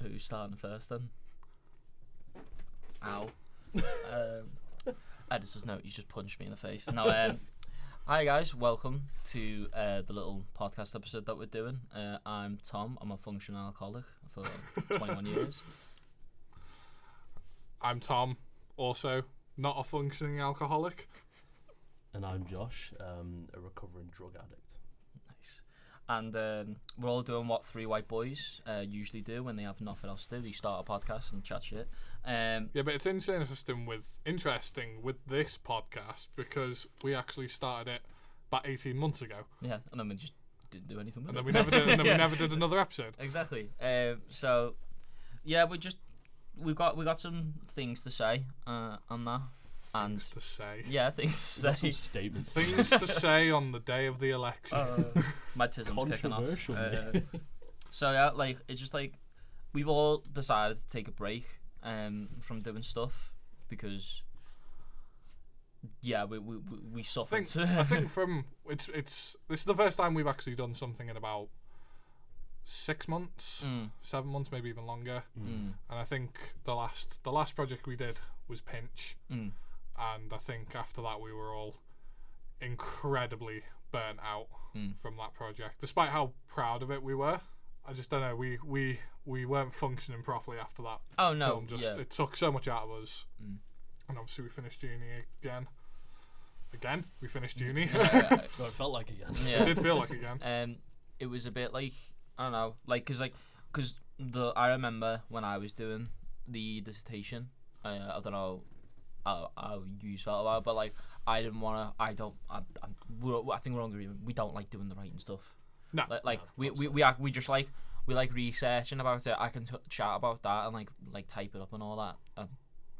So who's starting first then? Ow. Editor's note, you just punched me in the face. No, hi guys, welcome to the little podcast episode that we're doing. I'm Tom, I'm a functional alcoholic for 21 years. I'm Tom, also not a functioning alcoholic. And I'm Josh, a recovering drug addict. Nice. And we're all doing what three white boys usually do when they have nothing else to do. They start a podcast and chat shit. Yeah, but it's interesting with this podcast because we actually started it about 18 months ago. Yeah, and then we just didn't do anything with and it. Then we never did. And then we never did another episode. Exactly. So, yeah, we got some things to say on that. Things to say. Yeah, things to say. Some statements. Things to say on the day of the election. My tism's kicking off. Controversial. So yeah, like it's just like we've all decided to take a break from doing stuff because we suffered. I think from it's this is the first time we've actually done something in about 6 months, 7 months, maybe even longer. And I think the last project we did was Pinch. And I think after that we were all incredibly burnt out from that project. Despite how proud of it we were, I just don't know. We weren't functioning properly after that. Oh no! Film. It took so much out of us. And obviously we finished uni again. Again, we finished uni. No, it felt like again. Yeah. It did feel like again. It was a bit like I don't know, because I remember when I was doing the dissertation. I don't know how you felt about it, but like I didn't want to. I think we're on agreement. We don't like doing the writing stuff. No. We just like researching about it. I can chat about that and like type it up and all that.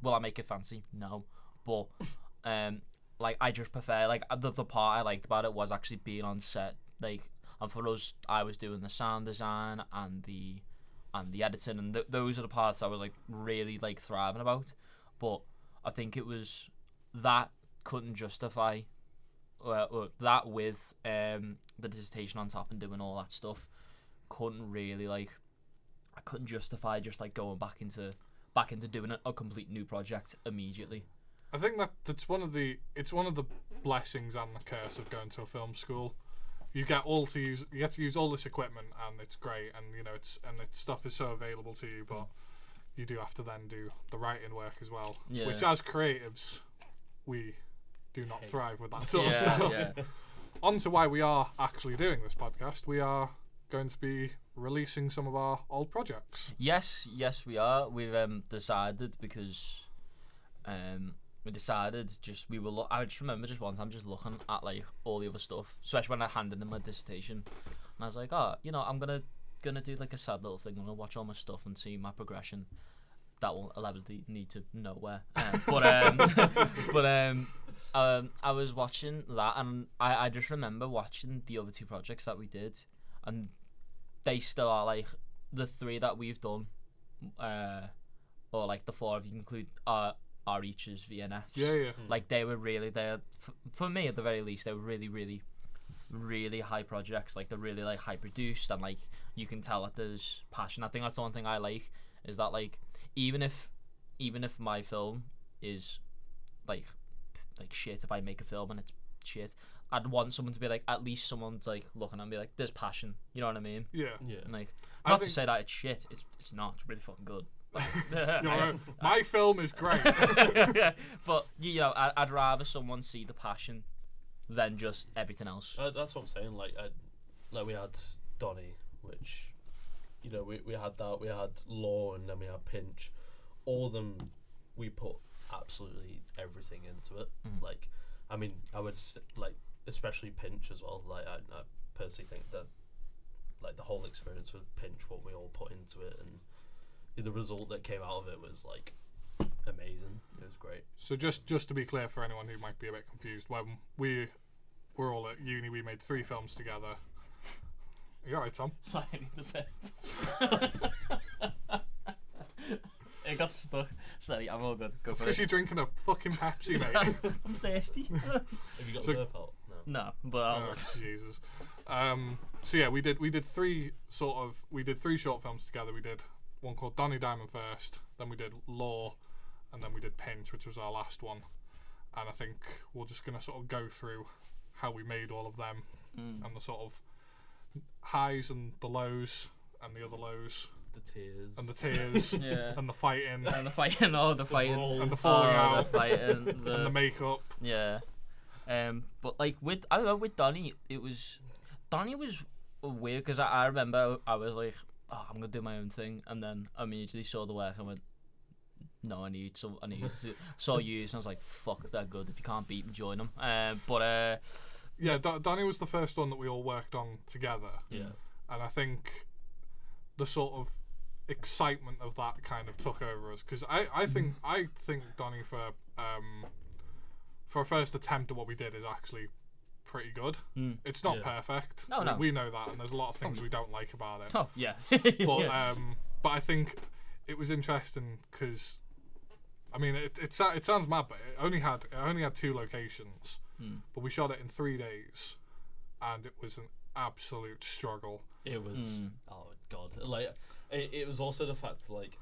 Will I make it fancy? No, but like I just prefer like the part I liked about it was actually being on set. Like, and for us, I was doing the sound design and the editing, and those are the parts I was like really like thriving about. But I think it was that couldn't justify that with the dissertation on top and doing all that stuff couldn't really I couldn't justify just like going back into doing a complete new project immediately. I think that's one of the blessings and the curse of going to a film school. You get to use all this equipment and it's great, and its stuff is so available to you, but you do have to then do the writing work as well, which as creatives we do not thrive with that sort of stuff. Yeah. On to why we are actually doing this podcast. We are going to be releasing some of our old projects. Yes, we are. We've decided because we decided I just remember just one time just looking at like all the other stuff, especially when I handed in my dissertation, and I was like, I'm gonna do like a sad little thing. I'm gonna watch all my stuff and see my progression. That will inevitably need to nowhere. But I was watching that, and I just remember watching the other two projects that we did, and they still are like the three that we've done, or like the four if you include our each's VNFs. Yeah. Like they were really there for me at the very least. They were really, really, really high projects. Like they're really like high produced, and like you can tell that there's passion. I think that's the one thing I like is that like even if my film is like shit, if I make a film and it's shit, I'd want someone to be like, at least someone's like looking at me like there's passion. You know what I mean? Yeah. And like not to say that it's shit. It's not. It's really fucking good. My film is great. Yeah, but I'd rather someone see the passion than just everything else. That's what I'm saying. Like we had Donnie, which we had that. We had Law, and then we had Pinch. All of them, we put absolutely everything into it. Like, I mean, I would like especially Pinch as well. Like, I personally think that like the whole experience with Pinch, what we all put into it, and the result that came out of it was like amazing. It was great. So just to be clear for anyone who might be a bit confused, when we were all at uni, we made 3 films together. You alright, Tom? Sorry, I need to pay. It got stuck. Sorry, I'm all good. Go It's for because it. you're drinking a fucking Pepsi, mate. I'm thirsty. Have you got So- a burp out? No. No, but I'll Oh, Jesus. So yeah, we did 3 short films together. We did one called Donny Diamond first, then we did Law, and then we did Pinch, which was our last one. And I think we're just going to sort of go through how we made all of them and the sort of highs and the lows and the other lows. The tears. And the tears. Yeah. And the fighting. And the fighting. Oh, the fighting. And the falling out. The fighting. And the makeup. Yeah. But like with Donny, Donny was weird because I remember I was like, oh, I'm gonna do my own thing, and then I immediately saw the work and went, no, I need to saw you, and I was like, fuck, they're good. If you can't beat them, join them. Yeah, Donny was the first one that we all worked on together. Yeah. And I think the sort of excitement of that kind of took over us, because I think Donny for a first attempt at what we did is actually pretty good. It's not perfect. No. We know that, and there's a lot of things we don't like about it. Oh yeah. But I think it was interesting because, I mean, it sounds mad, but it only had 2 locations, but we shot it in 3 days, and it was an absolute struggle. It was oh god, like it was also the fact that, like,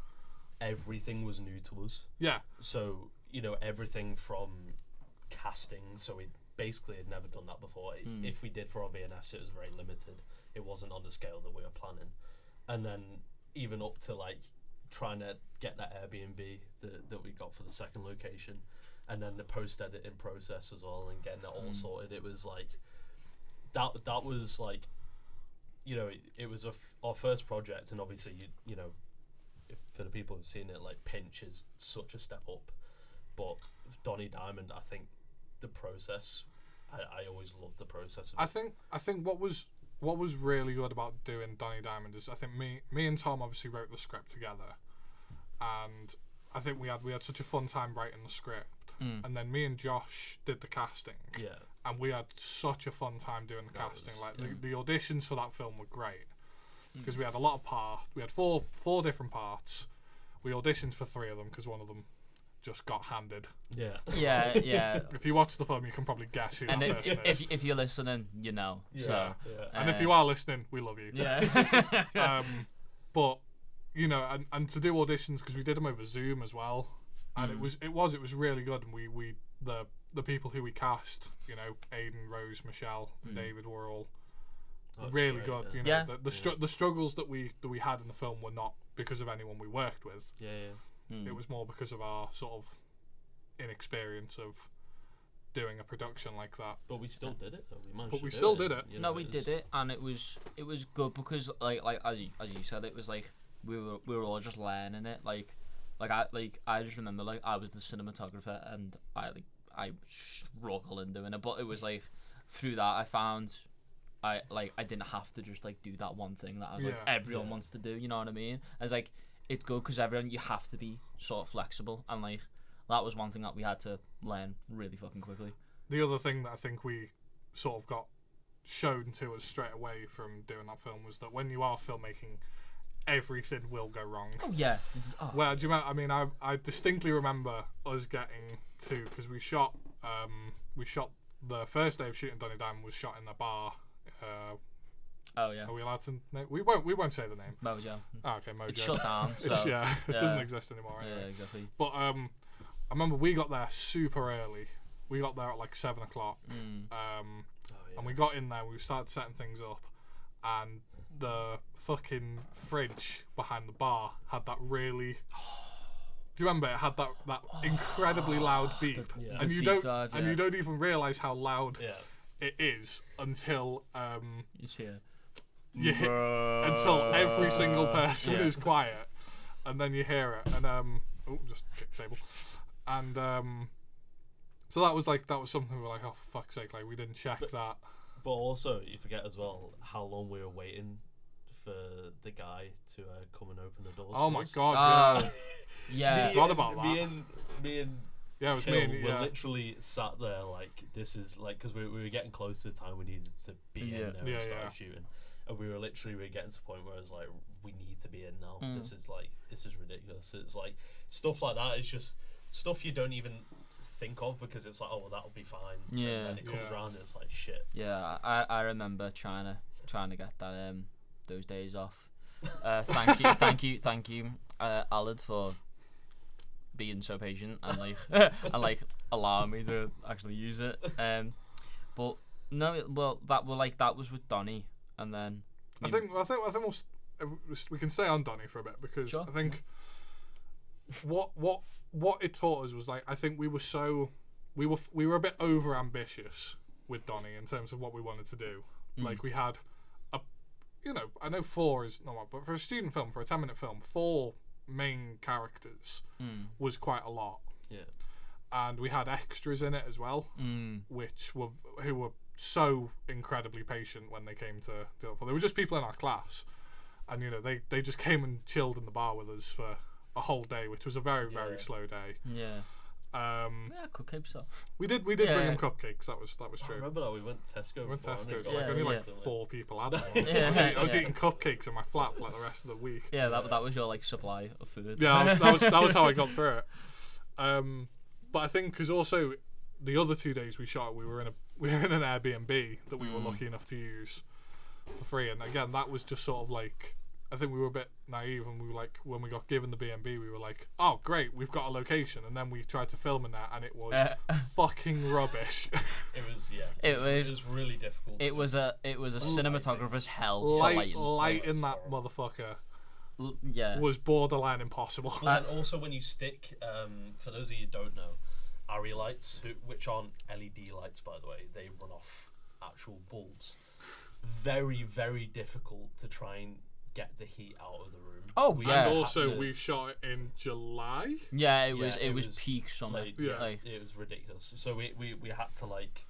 everything was new to us. Yeah. So, you know, everything from casting, so we basically had never done that before. If we did for our VNFs, it was very limited. It wasn't on the scale that we were planning. And then even up to, like, trying to get that Airbnb that we got for the second location, and then the post-editing process as well, and getting it all sorted. It was like that was like, you know, it was our first project, and obviously you know, if, for the people who've seen it, like, Pinch is such a step up, but Donny Diamond, I think the process, I always loved the process. I think what was really good about doing Donny Diamond is, I think me and Tom obviously wrote the script together, and I think we had such a fun time writing the script, and then me and Josh did the casting. Yeah. And we had such a fun time doing the casting. The auditions for that film were great because we had a lot of parts. We had four different parts. We auditioned for 3 of them because one of them just got handed. Yeah. If you watch the film, you can probably guess who that person is. If you're listening, you know. Yeah. So, and if you are listening, we love you. Yeah. But you know, and to do auditions, because we did them over Zoom as well, and it was really good. And we the people who we cast, you know, Aidan, Rose, Michelle, and David, were all really great, good. yeah. You know, the struggles that we had in the film were not because of anyone we worked with. It was more because of our sort of inexperience of doing a production like that. But we still did it, though. We still did it. You know, we did it, and it was good because like as you said, it was like we were all just learning it. I just remember, like, I was the cinematographer, and I struggle in doing it, but it was like through that I found I didn't have to just like do that one thing that everyone wants to do. You know what I mean? I was like, it's good because you have to be sort of flexible, and like that was one thing that we had to learn really fucking quickly. The other thing that I think we sort of got shown to us straight away from doing that film was that when you are filmmaking, everything will go wrong. Oh yeah. Well, do you remember? I mean, I distinctly remember us getting to, because we shot the first day of shooting Donny Diamond was shot in a bar. Oh yeah. Are we allowed to? We won't say the name. Mojo. Oh, okay, Mojo. It's shut down. So, it doesn't exist anymore. Anyway. Yeah, exactly. But I remember we got there super early. We got there at like 7 o'clock. And we got in there. We started setting things up, and the fucking fridge behind the bar had that really. Do you remember it had that incredibly loud beep, and you don't even realize how loud it is until you hit until every single person is quiet, and then you hear it, and just kick the table, and so that was something we were like, oh, for fuck's sake, like, we didn't check that. But also, you forget as well how long we were waiting for the guy to come and open the doors. Oh my god! Yeah, forgot about that. Me and yeah, it was Hill me and were literally sat there like, this is like, because we were getting close to the time we needed to be in there and start shooting, and we were getting to the point where it was like, we need to be in now. This is ridiculous. It's like stuff like that is just stuff you don't even think of, because it's like, oh well, that'll be fine. Yeah. And then it comes around and it's like, shit. Yeah, I remember trying to get that those days off. Thank you, Alad, for being so patient and like allowing me to actually use it. But no, well, that was with Donnie, and then I think we can stay on Donnie for a bit, because Sure. I think what it taught us was, like, I think we were a bit over ambitious with Donnie in terms of what we wanted to do. Like, we had I know 4 is not much, but for a student film, for a 10-minute film, 4 main characters was quite a lot. Yeah. And we had extras in it as well, who were so incredibly patient when they came to do it. They were just people in our class, and they just came and chilled in the bar with us for a whole day, which was a very very slow day. Yeah. Cupcakes. So. We did bring them cupcakes. That was true. I remember that we went to Tesco. We went to Tesco's. Yeah, Only 4 people had them. I was eating cupcakes in my flat for like the rest of the week. Yeah, that was your like supply of food. Yeah, that was how I got through it. But I think because also the other 2 days we shot, we were in an Airbnb that we were lucky enough to use for free, and again that was just sort of like, I think we were a bit naive, and we were like, when we got given the B&B, we were like, oh great, we've got a location, and then we tried to film in that, and it was fucking rubbish. It was really difficult. It was a cinematographer's hell. Light in that motherfucker. Was borderline impossible. And also when you stick, for those of you who don't know, ARRI lights, which aren't LED lights by the way, they run off actual bulbs. Very, very difficult to try and get the heat out of the room. And also we shot it in July. Yeah, it was peak summer. It was ridiculous. So we had to, like,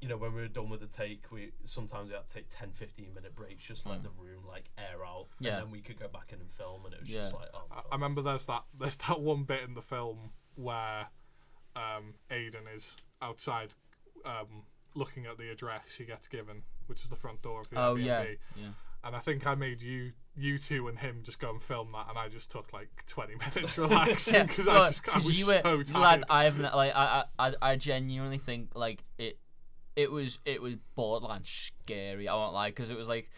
when we were done with the take, sometimes we had to take 10-15 minute breaks just to let the room like air out, and then we could go back in and film, and it was just like, I remember there's that one bit in the film where Aiden is outside looking at the address he gets given, which is the front door of the Airbnb. Yeah. And I think I made you two and him just go and film that, and I just took like 20 minutes relaxing because I was so tired. Lad, I genuinely think like it was borderline scary. I won't lie, because it was like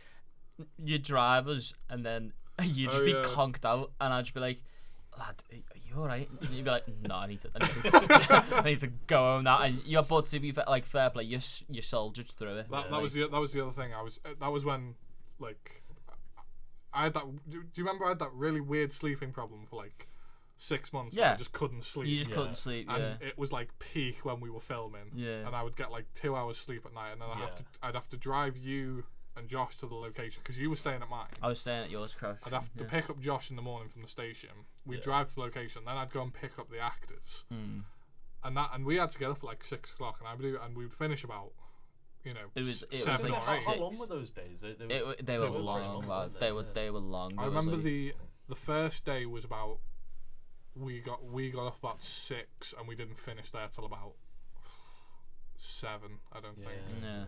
your drivers, and then you'd just be conked out, and I'd just be like, lad, are you alright? And you'd be like, no, I need to I need to go home now. And but to be fair play, you soldiered through it. That was the other thing. That was when, like, I had that. Do you remember I had that really weird sleeping problem for like 6 months? Yeah, where I just couldn't sleep. You just couldn't sleep. And it was like peak when we were filming. Yeah. And I would get like 2 hours sleep at night, and then I'd have to drive you and Josh to the location, because you were staying at mine. I was staying at yours, Crouch. I'd have to pick up Josh in the morning from the station. We'd drive to the location, then I'd go and pick up the actors, and we had to get up at like 6 o'clock, and we'd finish about, it was 7 or 8. How long were those days? They were long. They were long. I remember the first day was about, we got up about 6, and we didn't finish there till about 7. I don't think. Yeah.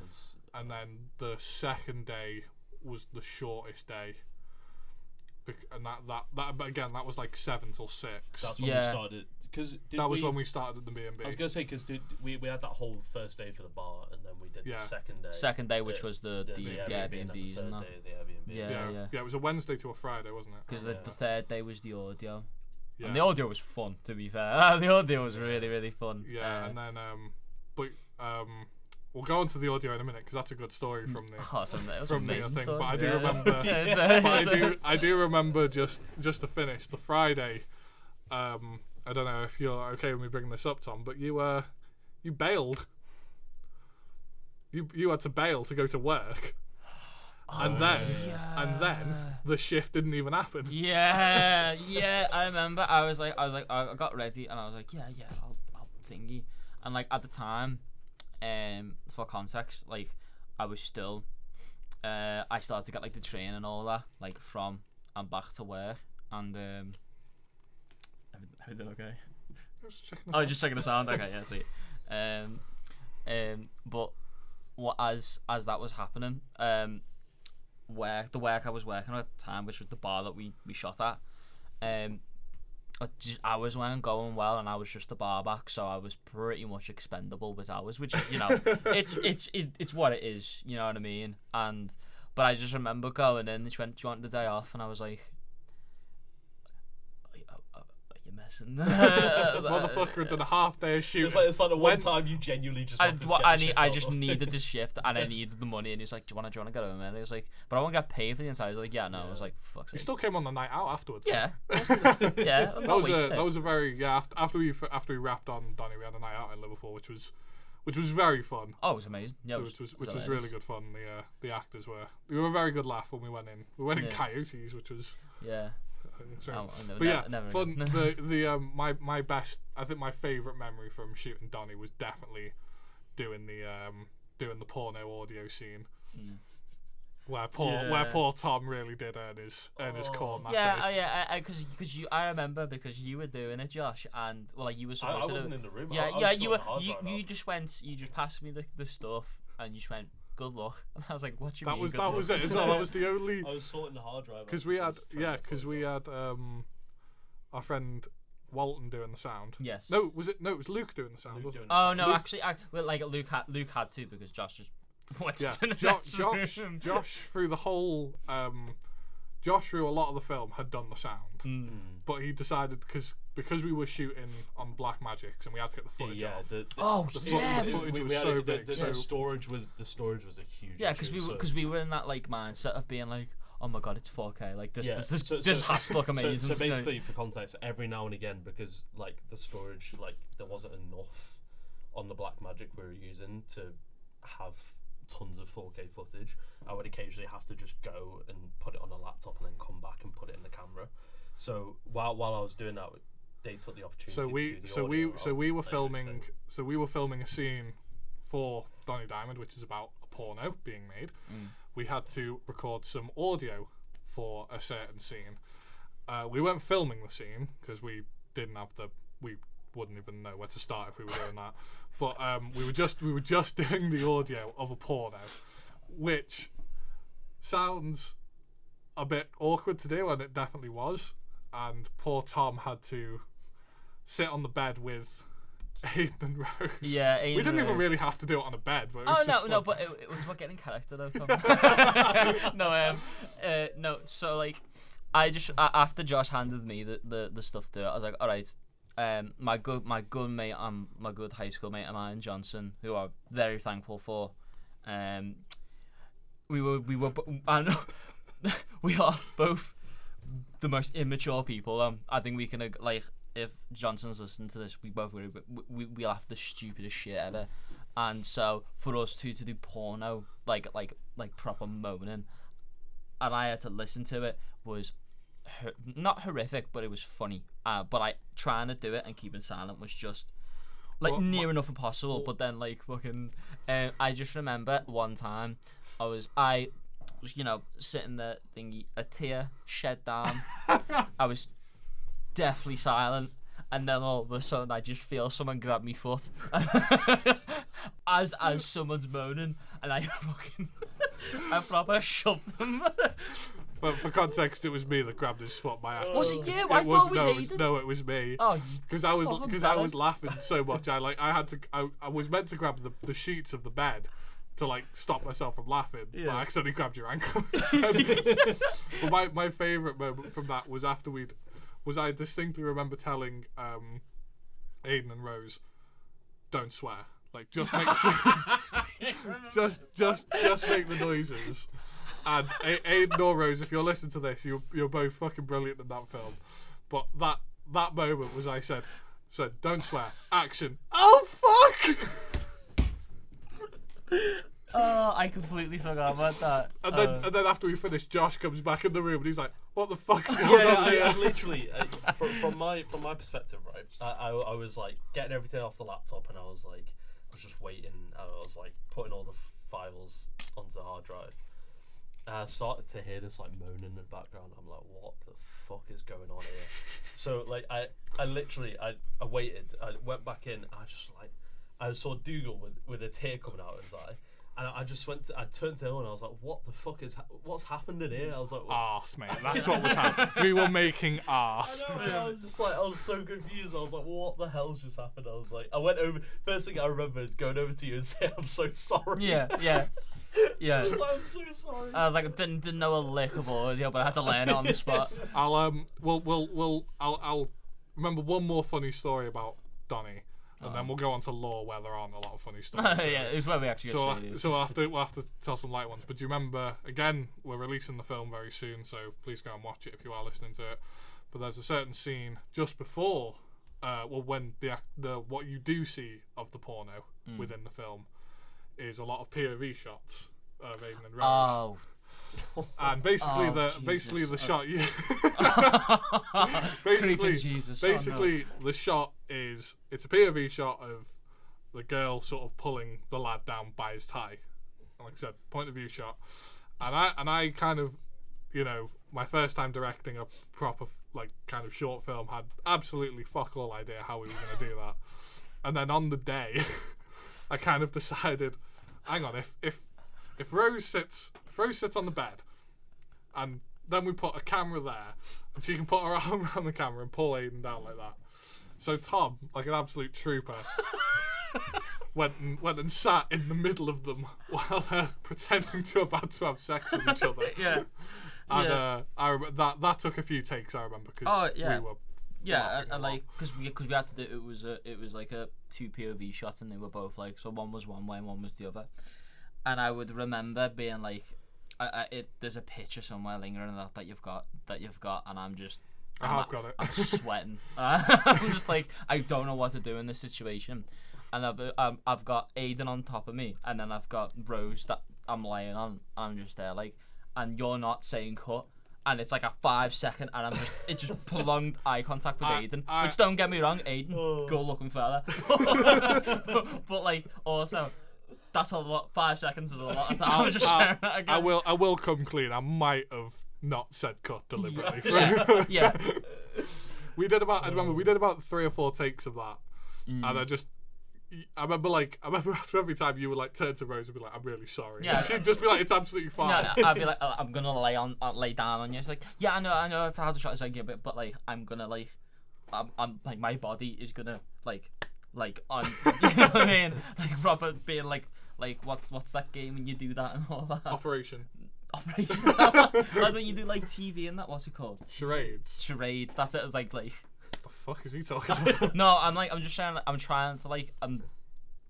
And then the second day was the shortest day, and that again, that was like 7 till 6. That's when we started. That was when we started at the B&B. I was gonna say, because we had that whole first day for the bar, and then we did the second day. Second day, which was the Airbnbs and that. Yeah. It was a Wednesday to a Friday, wasn't it? Because the third day was the audio. Yeah. And the audio was fun, to be fair. The audio was really, really fun. Yeah, and then we'll go on to the audio in a minute, because that's a good story from the thing. But I do remember. I do remember just to finish the Friday. I don't know if you're okay with me bringing this up, Tom, but you bailed. You had to bail to go to work. And then the shift didn't even happen. Yeah, I remember. I got ready, and I was like, I'll thingy. And like at the time, for context, like I was still, I started to get like the train and all that, like from and back to work, and everything okay? Just checking the sound. Okay, yeah, sweet. But as that was happening, the work I was working at the time, which was the bar that we shot at, hours weren't going well, and I was just a bar back, so I was pretty much expendable with hours, which it's what it is, you know what I mean? But I just remember going in, and she went, "Do you want the day off?" And I was like, "Are you messing?" Motherfucker had done a half day of shooting. It's like the one time you genuinely just wanted to get the shift I out just of. needed the shift, and I needed the money. And he's like, "Do you want to get home?" And he was like, "But I won't get paid for the entire." I was like, "Yeah, no." I was like, "Fuck's He sake." still came on the night out afterwards. Yeah. Yeah. That was a very after we wrapped on Donny, we had a night out in Liverpool, which was very fun. Oh, it was amazing. Yeah, which was really good fun. The actors were a very good laugh when we went in. We went in Coyotes, which was never fun. My best, I think my favourite memory from shooting Donny was definitely doing the porno audio scene. Where poor Tom really did earn his corn that day. Because I remember because you were doing it, Josh, and you were supposed to. I wasn't in the room. You just passed me the stuff, and you just went, "Good luck," and I was like, "What do you mean?" That was it as well. That was the only. I was sorting the hard drive. Because we had our friend Walton doing the sound. Yes. No, it was Luke doing the sound, wasn't it? Oh no, actually, Luke had to because Josh just. Josh through the whole through a lot of the film had done the sound, but he decided because we were shooting on Black Magics and we had to get the footage off. The footage was so big. The storage was a huge. Yeah, because we were in that mindset of being like, oh my god, it's 4K. Like this has to look amazing. So basically, for context, every now and again, because the storage, there wasn't enough on the Black Magic we were using to have tons of 4K footage, I would occasionally have to just go and put it on a laptop and then come back and put it in the camera. So while I was doing that, they took the opportunity to do the audio. We were filming a scene for Donny Diamond, which is about a porno being made. We had to record some audio for a certain scene. We weren't filming the scene because we wouldn't even know where to start if we were doing that. But we were just doing the audio of a porno, which sounds a bit awkward to do, and it definitely was. And poor Tom had to sit on the bed with Aiden and Rose. Yeah, Aiden we didn't even really have to do it on a bed. But it was but it was about getting character though, Tom. No. So I just after Josh handed me the stuff to it, I was like, all right. My good mate and my good high school mate of mine, Johnson, who I'm very thankful for. We are both the most immature people. I think we can if Johnson's listening to this, we both we laugh the stupidest shit ever. And so for us two to do porno like proper moaning, and I had to listen to it was. Not horrific, but it was funny. But trying to do it and keeping silent was just near enough impossible. But then fucking, I just remember one time I was sitting there thingy, a tear shed down. I was deathly silent, and then all of a sudden I just feel someone grab me foot as someone's moaning, and I proper shoved them. For context, it was me that grabbed his foot by accident. Was it you? I thought it was Aiden. No, it was me. Oh, because I was laughing so much. I was meant to grab the sheets of the bed to stop myself from laughing, but I accidentally grabbed your ankle. But my favourite moment from that was after I distinctly remember telling Aiden and Rose, don't swear. Just make just make the noises. And Aiden or Rose, if you're listening to this, you're both fucking brilliant in that film. But that moment was I said, don't swear, action. Oh fuck! Oh, I completely forgot about that. And then after we finished, Josh comes back in the room and he's like, "What the fuck's going on here?" I literally, from my perspective, right? I was getting everything off the laptop, and I was just waiting. I was putting all the files onto the hard drive. And I started to hear this moaning in the background. I'm like, what the fuck is going on here? So I literally waited. I went back in. I saw Dougal with a tear coming out of his eye. And I turned to him and I was like, what the fuck what's happened in here? I was like, arse, mate. That's what was happening. We were making arse. I know, I was just I was so confused. I was like, what the hell's just happened? I was like, I went over, first thing I remember is going over to you and saying, I'm so sorry. Yeah. Yeah. I'm so sorry. I was like, I didn't know a lick of audio, but I had to learn it on the spot. I'll remember one more funny story about Donnie, and then we'll go on to Law, where there aren't a lot of funny stories. Yeah, it's where we actually get serious. So we'll have to tell some light ones. But do you remember? Again, we're releasing the film very soon, so please go and watch it if you are listening to it. But there's a certain scene just before, when the what you do see of the porno within the film is a lot of POV shots of Aiden and Rose. Oh. And basically the shot basically the shot is, it's a POV shot of the girl sort of pulling the lad down by his tie. Like I said, point of view shot. And I kind of, my first time directing a proper kind of short film, had absolutely fuck all idea how we were going to do that. And then on the day I kind of decided, hang on, if Rose sits on the bed, and then we put a camera there, and she can put her arm around the camera and pull Aiden down like that. So Tom, like an absolute trooper, went and sat in the middle of them while they're pretending to about to have sex with each other. Yeah. And I remember that took a few takes. I remember because we were. Yeah, and like because we had to do it was like a 2 POV shots, and they were both like, so one was one way and one was the other. And I would remember being like, there's a picture somewhere lingering that you've got, and I'm just, I've got it. I'm sweating. I'm just like, I don't know what to do in this situation, and I've got Aiden on top of me, and then I've got Rose that I'm laying on, and I'm just there like, and you're not saying cut. And it's like a 5 second, and it's just prolonged eye contact with Aiden. Which, don't get me wrong, Aiden, good looking fella. but like, also, that's a lot. 5 seconds is a lot of time. I was just sharing that again. I will come clean. I might have not said cut deliberately. Yeah. I remember we did about 3 or 4 takes of that, and I remember after every time you would like turn to Rose and be like, I'm really sorry. Yeah. And she'd just be like, it's absolutely fine. No, I'd be like, I'm gonna lay down on you. It's like, yeah, I know it's how the shot is like, yeah, but like, I'm gonna like, I'm like, my body is gonna like on, you know what I mean? Like proper being like what's that game when you do that and all that? Operation. Why don't you do like TV and that? What's it called? Charades. That's it. It's like. The fuck is he talking about? No, I'm just trying. I'm trying to like.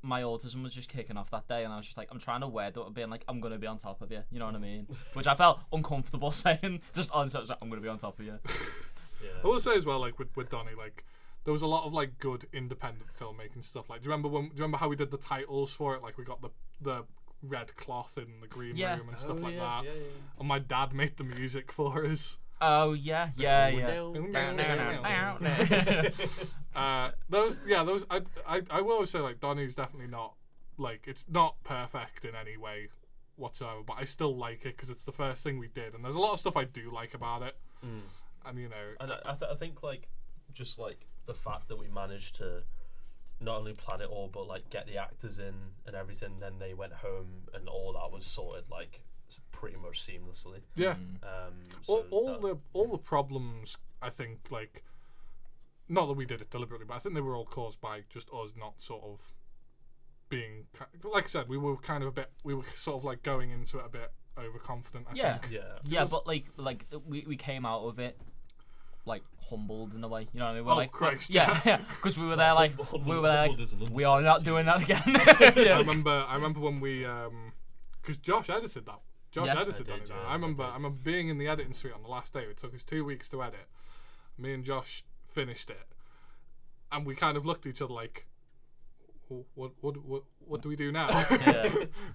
My autism was just kicking off that day, and I was just like, I'm trying to wear that being like, I'm gonna be on top of you. You know what I mean? Which I felt uncomfortable saying. Just on like, I'm gonna be on top of you. Yeah. I will say as well, like with Donnie, like there was a lot of like good independent filmmaking stuff. Like, do you remember how we did the titles for it? Like we got the red cloth in the green room and stuff like that. Yeah. And my dad made the music for us. Oh yeah. Those I will always say like Donnie's definitely not like, it's not perfect in any way whatsoever, but I still like it because it's the first thing we did, and there's a lot of stuff I do like about it. And and I think like just like the fact that we managed to not only plan it all but like get the actors in and everything, then they went home and all that was sorted like pretty much seamlessly. Yeah. All the problems, I think, like, not that we did it deliberately, but I think they were all caused by just us not sort of being, like I said, we were sort of like going into it a bit overconfident. I think. Yeah. But like we came out of it like humbled in a way, you know what I mean? We're Christ, because we were there like we are not doing that again. I remember when we because Josh edited that. Edited that. I remember being in the editing suite on the last day. It took us 2 weeks to edit. Me and Josh finished it, and we kind of looked at each other like, what do we do now? Yeah.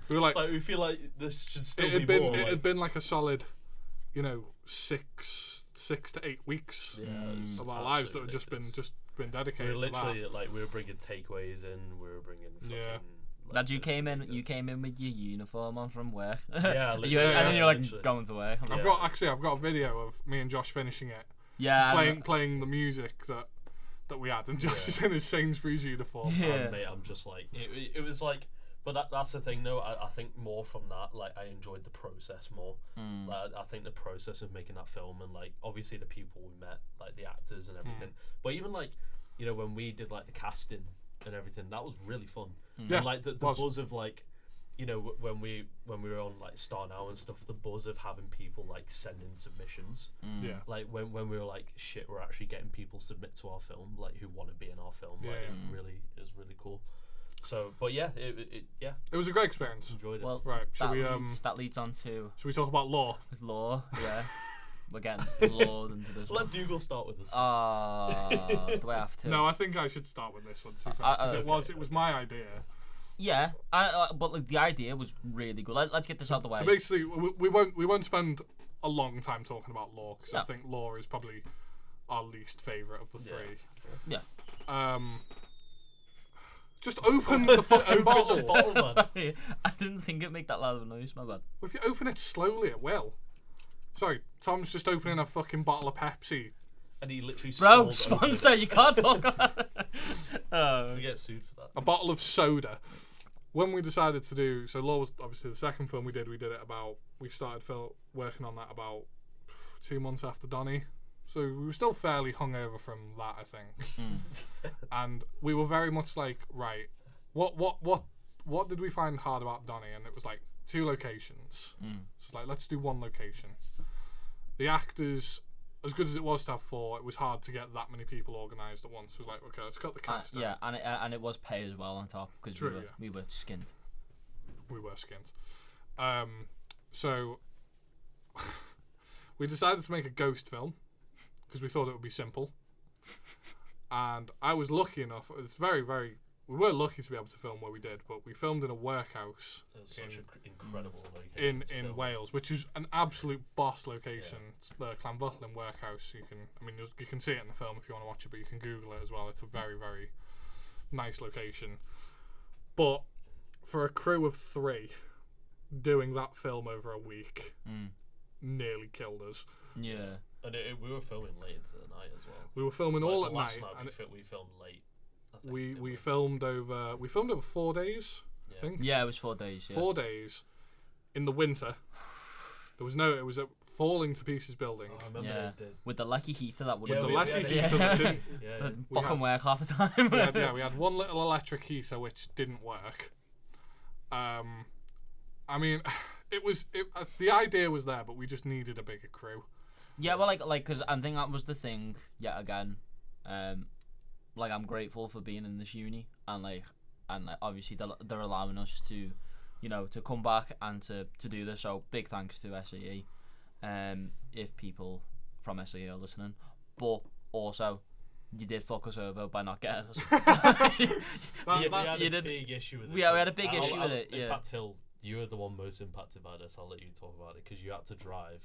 We were like, we feel like this should still it be more. It had been like a solid, 6 to 8 weeks of our lives that had just been dedicated. We were literally to that. like we were bringing takeaways in. We were bringing Dad, you came in with your uniform on from work. Yeah, and then you're like going to work. I've got a video of me and Josh finishing it. Yeah, playing the music that we had, and Josh is in his Sainsbury's uniform. And mate, I'm just like it was like, but that's the thing though. I think more from that, like I enjoyed the process more. Like I think the process of making that film, and like obviously the people we met, like the actors and everything. But even like when we did like the casting and everything, that was really fun. Yeah, and like the buzz of like you know, when we were on like Star Now and stuff, the buzz of having people like send in submissions. Yeah. Like when we were like, shit, we're actually getting people submit to our film, like who want to be in our film. Like it was really cool. So, but yeah, it was a great experience. Enjoyed it. Well, right, that leads on to. Should we talk about law? Law, yeah. We're getting lured into this Let one. Dougal start with this. Do I have to? No, I think I should start with this one too. Because it was my idea. Yeah, but like the idea was really good. Let's get this out of the way. So basically, we won't spend a long time talking about law because I think law is probably our least favourite of the three. Yeah. Just open the fucking bottle. The bottle, man. Sorry, I didn't think it'd make that loud of a noise. My bad. Well, if you open it slowly, it will. Sorry, Tom's just opening a fucking bottle of Pepsi. And he literally Bro, sponsor, you can't talk about it. We get sued for that. A bottle of soda. When we decided to do, so Law was obviously the second film we did it about, we started working on that about 2 months after Donnie. So we were still fairly hungover from that, I think. And we were very much like, right, what did we find hard about Donnie? And it was like 2 locations. So it's like, let's do 1 location. The actors, as good as it was to have 4, it was hard to get that many people organised at once. It was like, okay, let's cut the cast down. Yeah, and it was pay as well on top because we were skinned. We were skinned. So we decided to make a ghost film because we thought it would be simple. And I was lucky enough. It's very, very. We were lucky to be able to film where we did, but we filmed in a workhouse. It's such an incredible location in Wales, which is an absolute boss location. Yeah. It's the Llanfyllin workhouse. You can see it in the film if you want to watch it, but you can Google it as well. It's a very, very nice location. But for a crew of 3, doing that film over a week nearly killed us. Yeah. And we were filming late into the night as well. We were filming all at night. Last night we filmed late. We filmed over 4 days, I think. Yeah, it was 4 days. Yeah. 4 days in the winter. It was a falling to pieces building. Oh, I remember it did. With the lucky heater that would have didn't. Fucking work half the time. we had one little electric heater which didn't work. I mean, the idea was there, but we just needed a bigger crew. Yeah, well, like, because I think that was the thing. Yet again, like I'm grateful for being in this uni, and obviously they're allowing us to, to come back and to do this. So big thanks to SAE, if people from SAE are listening. But also, you did fuck us over by not getting us. We had a big issue with it. Yeah, we had a big issue with it. In fact, Hill, you were the one most impacted by this. I'll let you talk about it because you had to drive.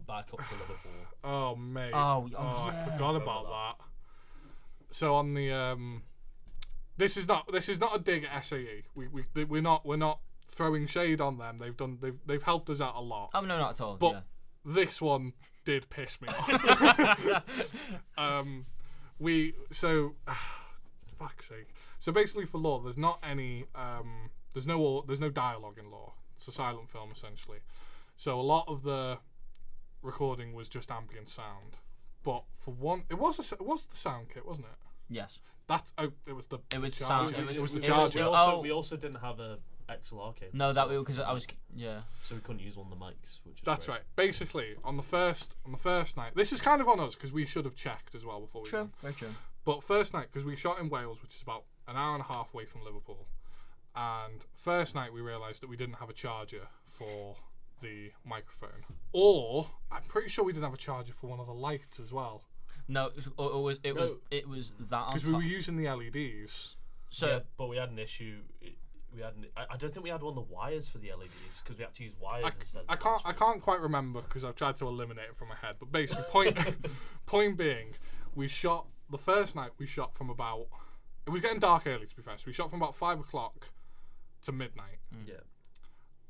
Back up to Liverpool. Oh mate. Oh yeah. I forgot about that. So on the this is not a dig at SAE. We're not throwing shade on them. They've helped us out a lot. Oh no, not at all. But this one did piss me off. Fuck's sake. So basically for Law, there's not any there's no dialogue in Law. It's a silent film essentially. So a lot of the recording was just ambient sound, but for one, it was the sound kit, wasn't it? Yes. It was the sound. It was the charger. We also didn't have a XLR cable. No, because I was So we couldn't use one of the mics, which is that's great. right. Basically, on the first night, this is kind of on us because we should have checked as well before we. True. Very true. But first night, because we shot in Wales, which is about an hour and a half away from Liverpool, and first night we realised that we didn't have a charger for the microphone, or I'm pretty sure we didn't have a charger for one of the lights as well. No, it was that because we were using the LEDs. So, yeah, but we had an issue. I don't think we had one of the wires for the LEDs because we had to use wires instead. I can't quite remember because I've tried to eliminate it from my head. But basically, point being, we shot the first night. We shot from about. It was getting dark early, to be fair. So we shot from about 5 o'clock to midnight. Yeah.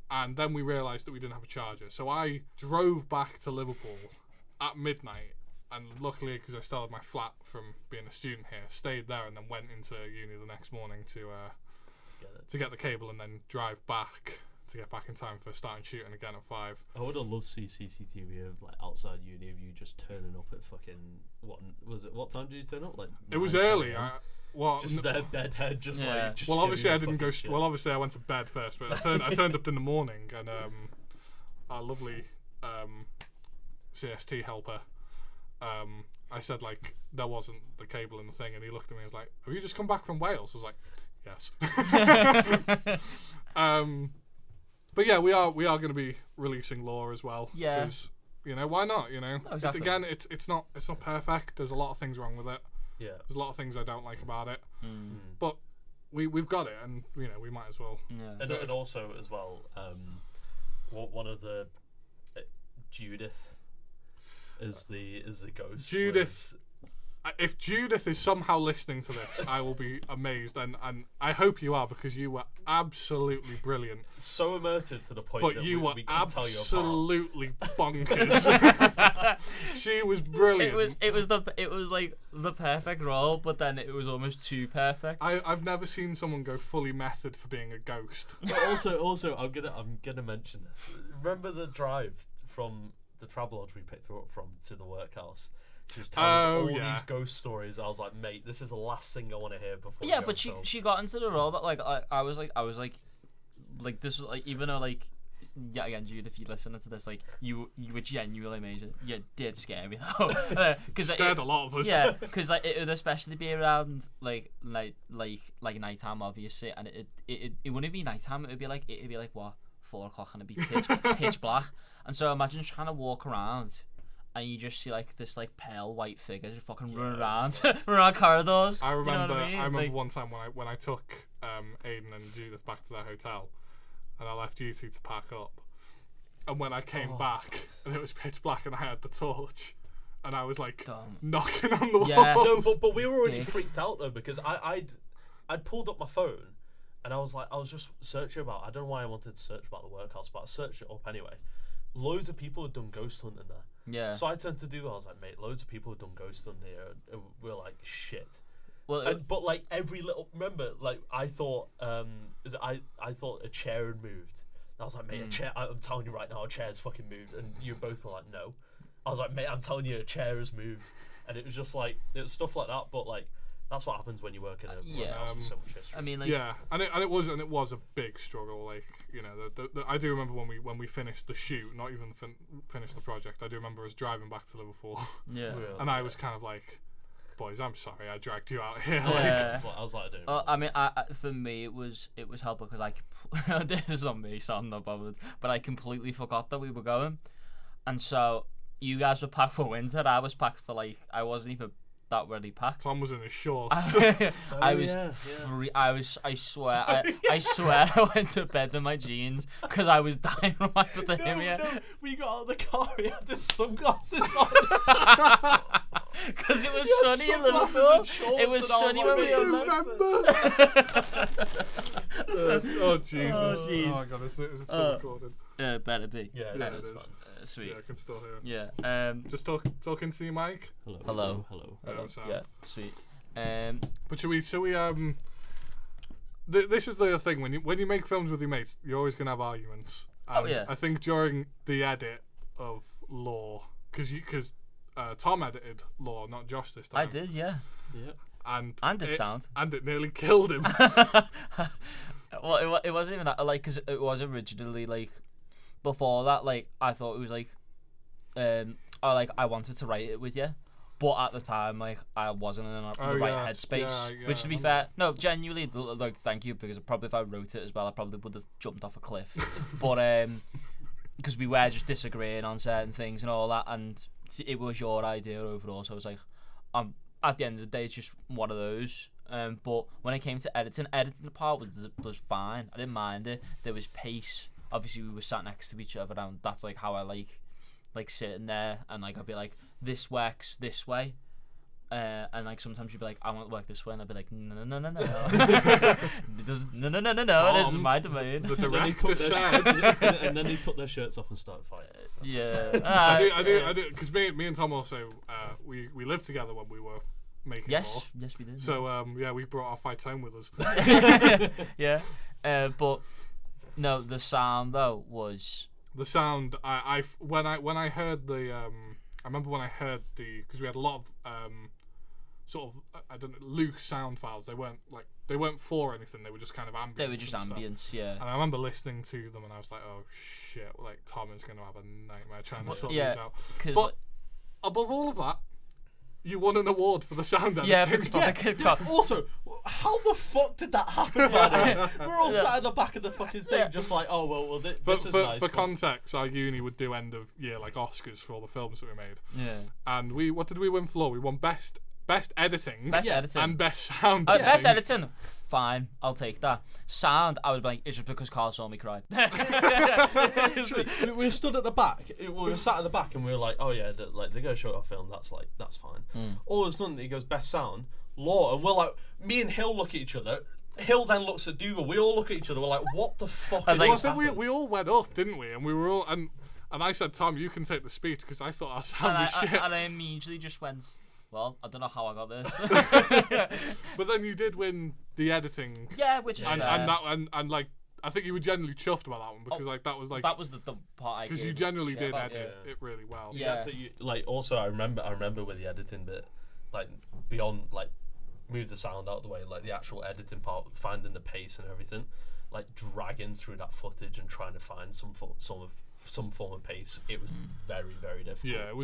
And then we realised that we didn't have a charger. So I drove back to Liverpool at midnight, and luckily, because I still had my flat from being a student here, stayed there and then went into uni the next morning to get the cable and then drive back to get back in time for starting shooting again at 5. I would have loved to see CCTV of outside uni of you just turning up at fucking what was it? What time did you turn up? It was early. Well, just their bedhead, just Yeah. like. Just well, giving obviously you I didn't go. fucking Well, obviously I went to bed first, but I turned up in the morning, and our lovely CST helper, I said like there wasn't the cable in the thing, and he looked at me and was like, "Have you just come back from Wales?" I was like, "Yes." But yeah, we are going to be releasing Lore as well. Yeah. 'Cause, why not? No, exactly. Again, it's not perfect. There's a lot of things wrong with it. Yeah. There's a lot of things I don't like about it. But we've got it, and we might as well. Yeah. And also as well, one of the Judith is the ghost. Judith. If Judith is somehow listening to this, I will be amazed, and I hope you are, because you were absolutely brilliant. So immersive to the point But that you were we can tell you apart. absolutely bonkers. She was brilliant. It was like the perfect role, but then it was almost too perfect. I've never seen someone go fully method for being a ghost. But also, I'm gonna mention this. Remember the drive from the Travelodge we picked her up from to the workhouse? She was telling us all these ghost stories. I was like, mate, this is the last thing I want to hear before. Yeah, but she got into the role that like I was like this was like, even though like, yeah, again, Jude, if you're listening to this, like you were genuinely amazing. You did scare me though, because scared a lot of us. Yeah, because like it would especially be around like nighttime, obviously, and it wouldn't be nighttime. It'd be like what, 4 o'clock, and it'd be pitch black. And so imagine trying to walk around, and you just see like this like pale white figure just fucking running around corridors. I remember. You know what I mean? I remember like, one time when I took Aiden and Judith back to their hotel, and I left you two to pack up. And when I came back, and it was pitch black, and I had the torch, and I was like knocking on the Yeah. walls. No, but we were already freaked out though, because I'd pulled up my phone, and I was just searching about. I don't know why I wanted to search about the workhouse, but I searched it up anyway. Loads of people had done ghost hunting there. Yeah. So I turned to do. I was like, mate, loads of people have done ghost hunting here. And we're like, shit. Well, But like every little, remember, like I thought, I thought a chair had moved. And I was like, mate, a chair. I'm telling you right now, a chair's fucking moved. And you both were like, no. I was like, mate, I'm telling you, a chair has moved. And it was just like, it was stuff like that. But like, that's what happens when you work in a house with so much history. I mean, like, yeah, and it was a big struggle. Like, I do remember when we finished the shoot, not even finished the project. I do remember us driving back to Liverpool. Yeah. And I was kind of like, boys, I'm sorry, I dragged you out here. Yeah. I was like, dude. I mean, for me, it was helpful because this is on me, so I'm not bothered. But I completely forgot that we were going, and so you guys were packed for winter. I was packed for I wasn't even that really packed. Tom was in his shorts. I was free. I swear I went to bed in my jeans because I was dying from hypothermia. No, we got out of the car. He had his sunglasses on. Because it was sunny in Liverpool. It was sunny when we were Oh Jesus! Oh, jeez. Oh my God! Is it still recorded? Better be. Yeah, it it's is. fine. Sweet. Yeah, I can still hear. Yeah. Just talking to you, Mike. Hello. Sound. Yeah. Sweet. But should we this is the thing, when you make films with your mates, you're always gonna have arguments. And yeah. I think during the edit of Lore, because Tom edited Lore, not Josh this time. I did, yeah. Yeah. And it sound. And it nearly killed him. Well, it wasn't even that, because it was originally before that, I thought it was I wanted to write it with you, but at the time I wasn't in the right headspace. Which, to be fair, no, genuinely, thank you, because probably if I wrote it as well, I probably would have jumped off a cliff. But because we were just disagreeing on certain things and all that, and it was your idea overall, so I was like, at the end of the day, it's just one of those. But when it came to editing the part was fine. I didn't mind it. There was pace. Obviously, we were sat next to each other, and that's how I like sitting there, and I'd be like, this works this way, and sometimes you'd be like, I want it to work this way, and I'd be like, no, no, this is my domain. The director said, and then they took their shirts off and started fighting. So. Yeah, I do, because me and Tom also we lived together when we were making Lore. Yes, we did. So we brought our fights home with us. Yeah, but no, the sound though was the sound. When I heard the I remember when I heard because we had a lot of sort of I don't know, loose sound files. They weren't for anything. They were just kind of ambient. They were just ambience, yeah. And I remember listening to them, and I was like, "Oh shit!" Like Tom is going to have a nightmare trying to sort these out. But above all of that, you won an award for the sound editing. Yeah. Also, how the fuck did that happen? By the way, we're all sat in the back of the fucking thing, just like, oh well, this is nice. For context, our uni would do end of year like Oscars for all the films that we made. Yeah. And what did we win for? We won best editing. Editing. And best sound editing. Best editing. Fine, I'll take that. Sound, I would be like, it's just because Carl saw me cry. we were stood at the back. We were sat at the back, and we were like, "Oh yeah, they're going to show our film. That's fine." All of a sudden, he goes, "Best sound, Law," and we're like, me and Hill look at each other. Hill then looks at Dougal. We all look at each other. We're like, "What the fuck is this?" We all went up, didn't we? And we were all and I said, "Tom, you can take the speech," because I thought our sound was shit. And I immediately just went, well, I don't know how I got this. But then you did win the editing. Yeah, which is and like I think you were generally chuffed about that one because that was the part I because you generally did edit it really well. Yeah. So also I remember with the editing bit, like beyond like move the sound out of the way, like the actual editing part, finding the pace and everything, like dragging through that footage and trying to find some form of pace. It was very, very difficult. Yeah, it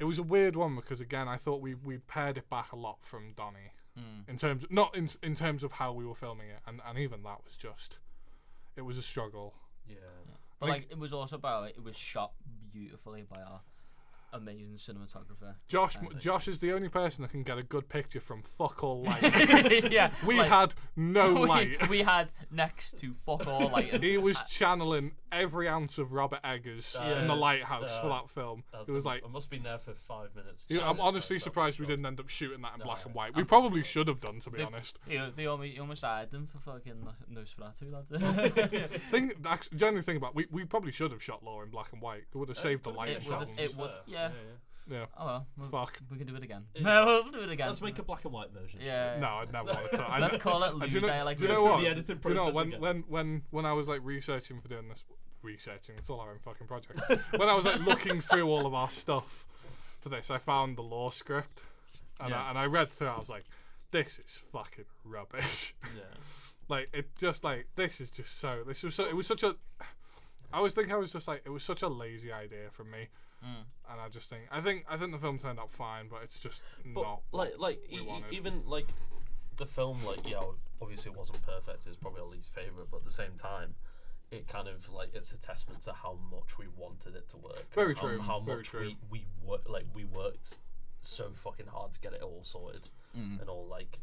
was a weird one because again I thought we pared it back a lot from Donnie in terms in terms of how we were filming it, and even that was just it was a struggle. Yeah. But like it was also about it was shot beautifully by our amazing cinematographer. Josh is the only person that can get a good picture from fuck all light. Yeah, we had no light. We had next to fuck all light. He was channeling every ounce of Robert Eggers in The Lighthouse for that film. It was like I must have been there for 5 minutes. I'm honestly surprised we didn't end up shooting that in black and white. We probably should have done, to be honest. They almost hired them for fucking Nosferatu. Generally think about it, we probably should have shot Law in black and white. It would have saved the light shot. It would, yeah. Yeah. Oh well. Fuck. We can do it again. No, we'll do it again. Let's make a black and white version. Yeah. No, I'd never want to. Let's call it Lou Day. Do you know what? Do you know when I was like researching for doing this, it's all our own fucking project. When I was like looking through all of our stuff for this, I found the Law script, and I read through it. I was like, this is fucking rubbish. Yeah. Like it just like this is just so. It was such a. I was just like it was such a lazy idea from me. And I just think I think the film turned out fine, but it's just not even like the film, like obviously it wasn't perfect. It was probably our least favorite, but at the same time, it kind of like it's a testament to how much we wanted it to work. Very true. How very much true. we worked so fucking hard to get it all sorted and all like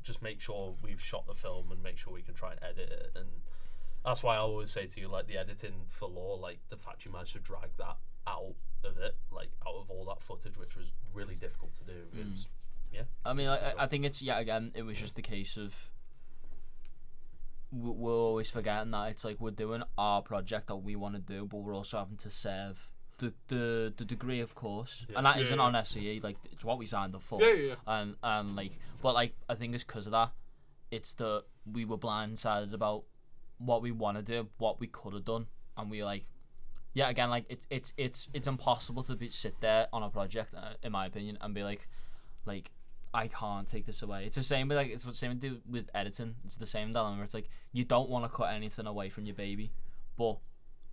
just make sure we've shot the film and make sure we can try and edit it. And that's why I always say to you, like the editing for Law, like the fact you managed to drag that out of it, like out of all that footage, which was really difficult to do. It was, I mean, I think it's again, it was just the case of we're always forgetting that it's like we're doing our project that we want to do, but we're also having to serve the degree, of course, and that isn't on SCE. Like it's what we signed up for. And like, but like I think it's because of that. It's that we were blindsided about what we want to do, what we could have done, and we like. Yeah, again, like it's impossible to sit there on a project, in my opinion, and be like I can't take this away. It's the same with it's the same to do with editing. It's the same dilemma. It's like you don't want to cut anything away from your baby, but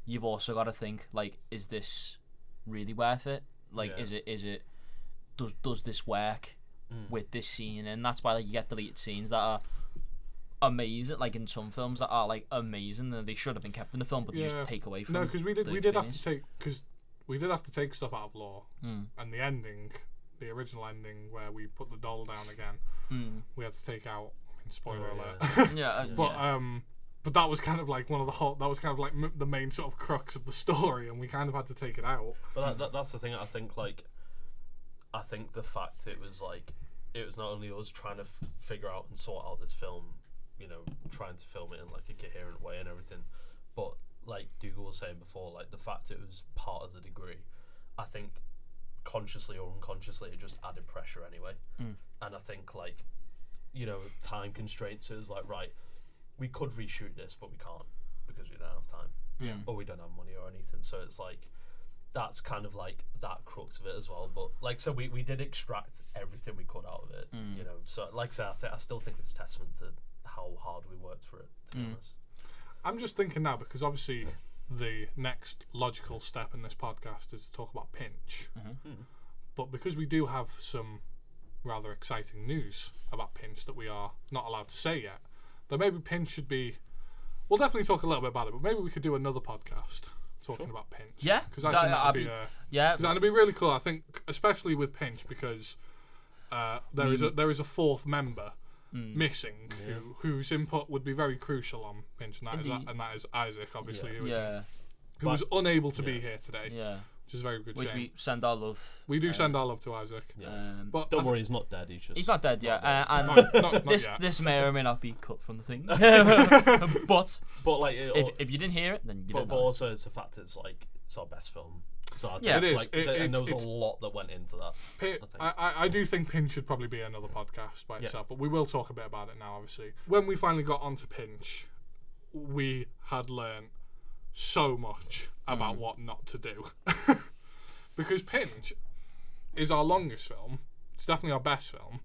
you've also got to think like, is this really worth it? Like, is it does this work with this scene? And that's why like you get deleted scenes that are amazing, like in some films that are like amazing and they should have been kept in the film, but they just take away from. No, because we did have to take stuff out of Law, and the ending, the original ending where we put the doll down again, we had to take out. I mean, spoiler alert. But that was kind of like that was kind of like the main sort of crux of the story, and we kind of had to take it out. But that's the thing. I think the fact it was not only us trying to figure out and sort out this film, trying to film it in like a coherent way and everything, but like Dougal was saying before, like the fact it was part of the degree, I think consciously or unconsciously it just added pressure anyway. And I think like time constraints is like, right, we could reshoot this but we can't because we don't have time, or we don't have money or anything. So it's like that's kind of like that crux of it as well. But like, so we did extract everything we could out of it, you know. So like I say, I still think it's testament to how hard we worked for it, to be honest. I'm just thinking now, because obviously the next logical step in this podcast is to talk about Pinch. But because we do have some rather exciting news about Pinch that we are not allowed to say yet, then maybe Pinch should be... We'll definitely talk a little bit about it, but maybe we could do another podcast talking about Pinch. Yeah. Because I think that'd be that'd be really cool. I think, especially with Pinch, because there is a fourth member missing whose input would be very crucial on Pinch, and that is Isaac, obviously, who was unable to be here today. Yeah. Which is a very good Which shame. we send our love. We do send our love to Isaac. But don't worry, he's not dead. He's not dead yet. And not this may or may not be cut from the thing. but like, if you didn't hear it, then you didn't but know. also it's the fact it's like it's our best film. So I think, it is. Like, and there was a lot that went into that. I do think Pinch should probably be another podcast by itself, but we will talk a bit about it now, obviously. When we finally got onto Pinch, we had learned so much about what not to do. Because Pinch is our longest film, it's definitely our best film,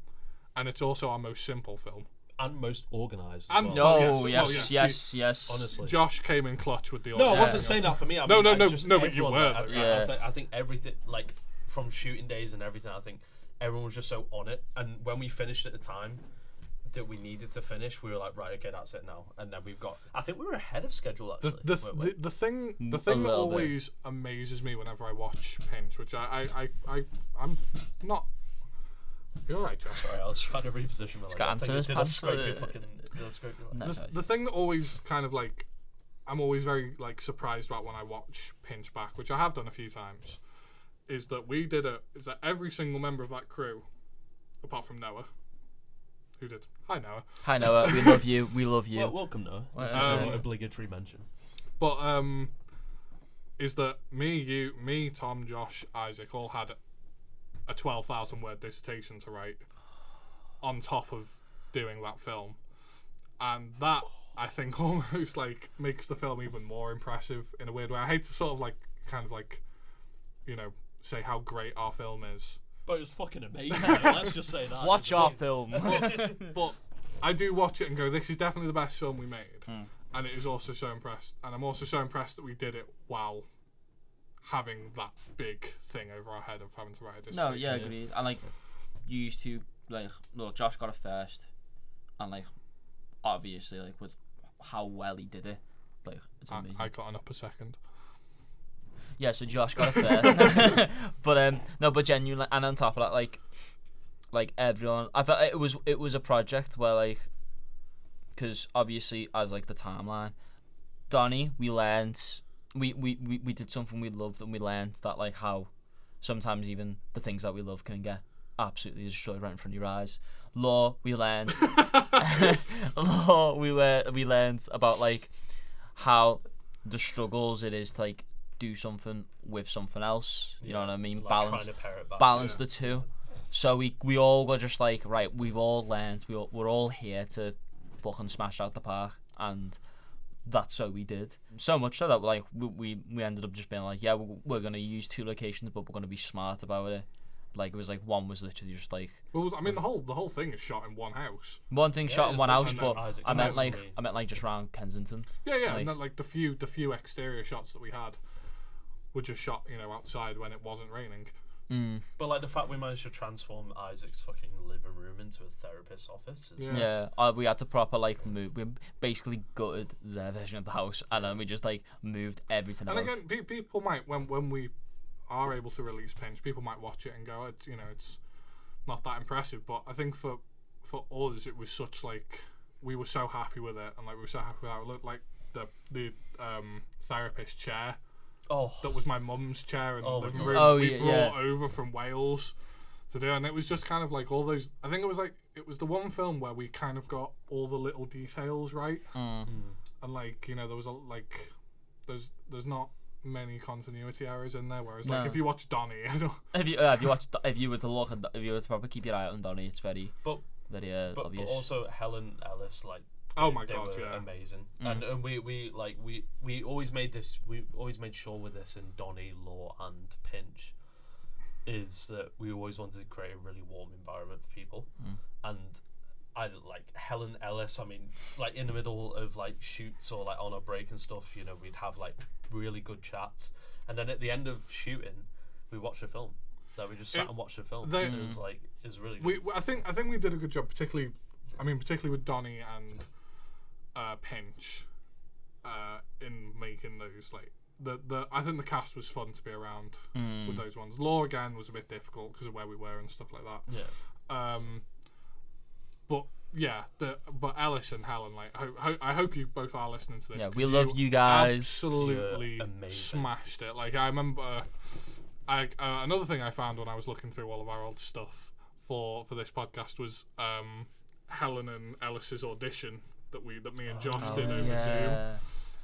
and it's also our most simple film. And most organised. And Yes. Honestly, Josh came in clutch with the. No, I wasn't saying that for me. I No, mean, but you were. I think everything, like from shooting days and everything, I think everyone was just so on it. And when we finished at the time that we needed to finish, we were like, right, okay, that's it now. And then we've got. I think we were ahead of schedule actually. The thing that always amazes me whenever I watch Pinch, which I'm not. You're right, Josh. Sorry, I was trying to reposition my leg. The thing that always kind of like, I'm always very like surprised about when I watch Pinch back, which I have done a few times, is that every single member of that crew, apart from Noah, who did. Hi Noah. Hi Noah, we love you. We love you. Well, welcome Noah. This is your obligatory mention. But is that me, Tom, Josh, Isaac all had a 12,000 word dissertation to write on top of doing that film, and that I think almost like makes the film even more impressive in a weird way. I hate to sort of like kind of like, you know, say how great our film is, but it was fucking amazing. Let's just say that. Watch our film. But I do watch it and go, this is definitely the best film we made, and it is also so impressed, and I'm also so impressed that we did it while having that big thing over our head of having to write a dissertation. No, yeah, agreed. And like, you used to like, look, Josh got it first, and like, obviously, like with how well he did it, like it's amazing. I got an upper second. Yeah, so Josh got it first, but genuinely, and on top of that, like everyone, I felt it was a project where like, because obviously as like the timeline, Donnie, we learned. We did something we loved, and we learned that like how sometimes even the things that we love can get absolutely destroyed right in front of your eyes. Law, we learned. We learned about like how the struggles it is to like do something with something else. You know what I mean? Like balance the two. So we all were just like, right, we've all learned. We're all here to fucking smash out the park, and that's so we did. So much so that like we ended up just being like, yeah, we're gonna use 2 locations, but we're gonna be smart about it. Like it was like one was literally just like. Well, I mean the whole thing is shot in one house. One thing shot in one house, but I meant Isaac like just around Kensington. Yeah, like, and then like the few exterior shots that we had were just shot, you know, outside when it wasn't raining. But like the fact we managed to transform Isaac's fucking living room into a therapist's office. We had to proper like move. We basically gutted their version of the house, and then we just like moved everything else. And again, people might when we are able to release Pinch, people might watch it and go, it's not that impressive. But I think for us, it was such like we were so happy with it, and like we were so happy with how it looked. Like the therapist chair. Oh, that was my mum's chair in the living room. We brought over from Wales to do, and it was just kind of like all those. I think it was the one film where we kind of got all the little details right, and like, you know, there was there's not many continuity errors in there. Whereas like if you watch Donnie, if you were to probably keep your eye out on Donnie, it's very obvious. But also Helen Ellis, like Oh my they God, were yeah. amazing. And we always made this. We always made sure with this in Donnie, Law, and Pinch, is that we always wanted to create a really warm environment for people. And I like Helen Ellis. I mean, like in the middle of like shoots or like on a break and stuff, you know, we'd have like really good chats, and then at the end of shooting, we watched a film. Like we just sat and watched a film. It was like really good. I think we did a good job, particularly with Donnie and Pinch, in making those like the. I think the cast was fun to be around with those ones. Law again was a bit difficult because of where we were and stuff like that. Yeah. But yeah, but Ellis and Helen, like I hope you both are listening to this. Yeah, we love you guys. Absolutely smashed it. Like I remember, another thing I found when I was looking through all of our old stuff for this podcast was Helen and Ellis's audition that me and Josh did over Zoom.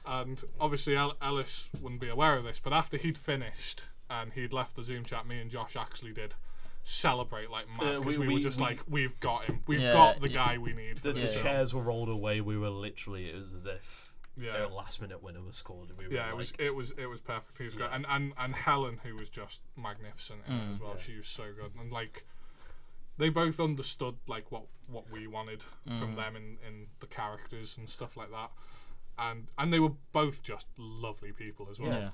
And obviously Ellis wouldn't be aware of this, but after he'd finished and he'd left the Zoom chat, me and Josh actually did celebrate like mad because we were just like, we've got him, we've got the guy we need. The chairs were rolled away. We were literally, it was as if a last minute winner was scored. And we were it was perfect. He was great, and Helen, who was just magnificent in it as well. She was so good, and like they both understood like what we wanted from them in the characters and stuff like that, and they were both just lovely people as well.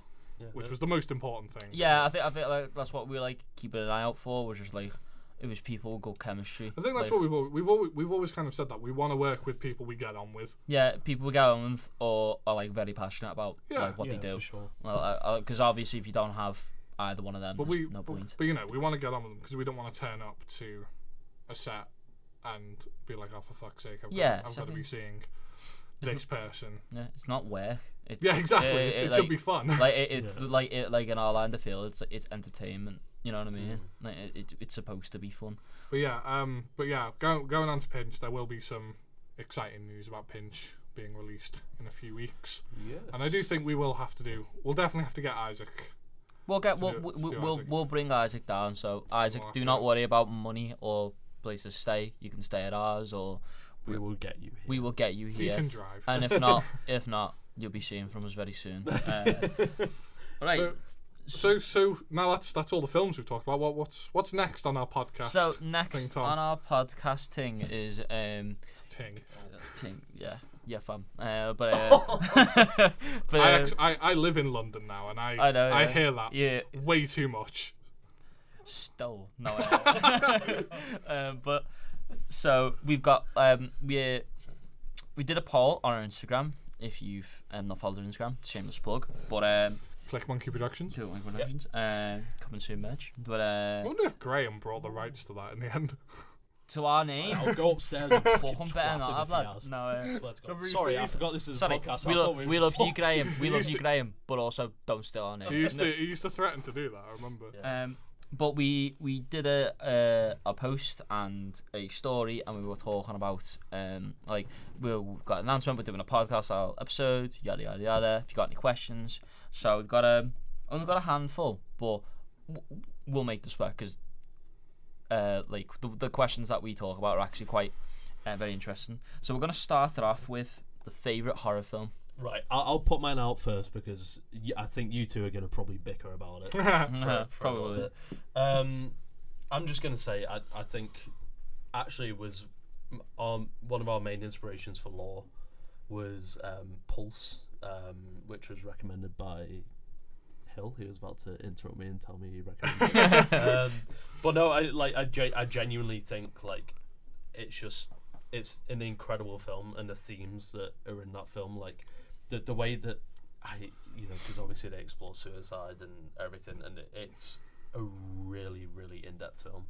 Which was the most important thing. Yeah, I think like that's what we like keeping an eye out for, which is like it was people with good chemistry. I think that's what we've always kind of said, that we want to work with people we get on with. Yeah, people we get on with or are like very passionate about like what they do. For sure. Well, because obviously if you don't have either one of them, there's no point. But you know, we want to get on with them because we don't want to turn up to a set and be like, oh, for fuck's sake, I've got to be seeing this person. Yeah, it's not work. Exactly. It should be fun. Like it's like in Orlando Field, it's entertainment. You know what I mean? Like it's supposed to be fun. But yeah, going on to Pinch, there will be some exciting news about Pinch being released in a few weeks. Yes. And I do think we'll definitely have to get Isaac. We'll bring Isaac down. So Isaac, do not worry about money or place to stay. You can stay at ours, or we will get you here. We will get you here. You can drive. And if not, you'll be seeing from us very soon. Right. So now that's all the films we've talked about. What's next on our podcast? So next on our podcast thing is Ting. Yeah, fam. I live in London now, and I know, I hear that way too much. Still no. But so we've got we did a poll on our Instagram. If you've not followed our Instagram, shameless plug. But Clickmonkey Productions. Coming soon, merch. But I wonder if Graham brought the rights to that in the end. To our name. I'll go upstairs and fucking better not have that. No, sorry, I forgot this is a podcast. We love you, Graham. We love you, Graham. But also, don't steal our name. He used to threaten to do that. I remember. Yeah. But we did a post and a story, and we were talking about like we've got an announcement. We're doing a podcast style episode. Yada yada yada. If you got any questions, so we've got only got a handful, but we'll make this work because. Like the questions that we talk about are actually quite very interesting. So we're going to start it off with the favourite horror film. Right, I'll put mine out first because I think you two are going to probably bicker about it. Probably. I'm just going to say I think actually was one of our main inspirations for Law was Pulse, which was recommended by Hill. He was about to interrupt me and tell me he recommended it. But no, I genuinely think like it's an incredible film, and the themes that are in that film, like the way that because obviously they explore suicide and everything, and it's a really really in-depth film.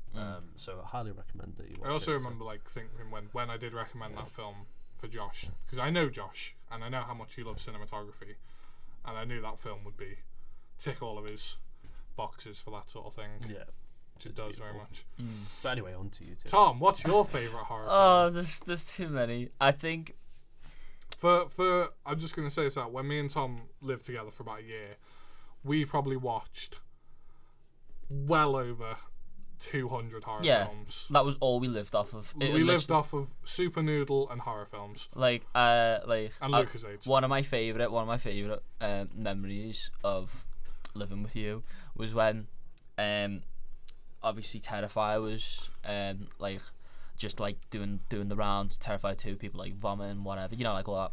So I highly recommend that you watch it. I also remember like thinking when I did recommend that film for Josh, because I know Josh and I know how much he loves cinematography, and I knew that film would tick all of his boxes for that sort of thing. Yeah. Which it does very much. But anyway, on to you two. Tom, what's your favourite horror film? Oh, there's too many. I think for I'm just gonna say this out. When me and Tom lived together for about a year, we probably watched well over 200 horror films. That was all we lived off of. We lived off of Super Noodle and horror films. And Lucasades. One of my favorite memories of living with you was when, obviously Terrifier was just doing the rounds. Terrifier 2, people vomiting, whatever, all that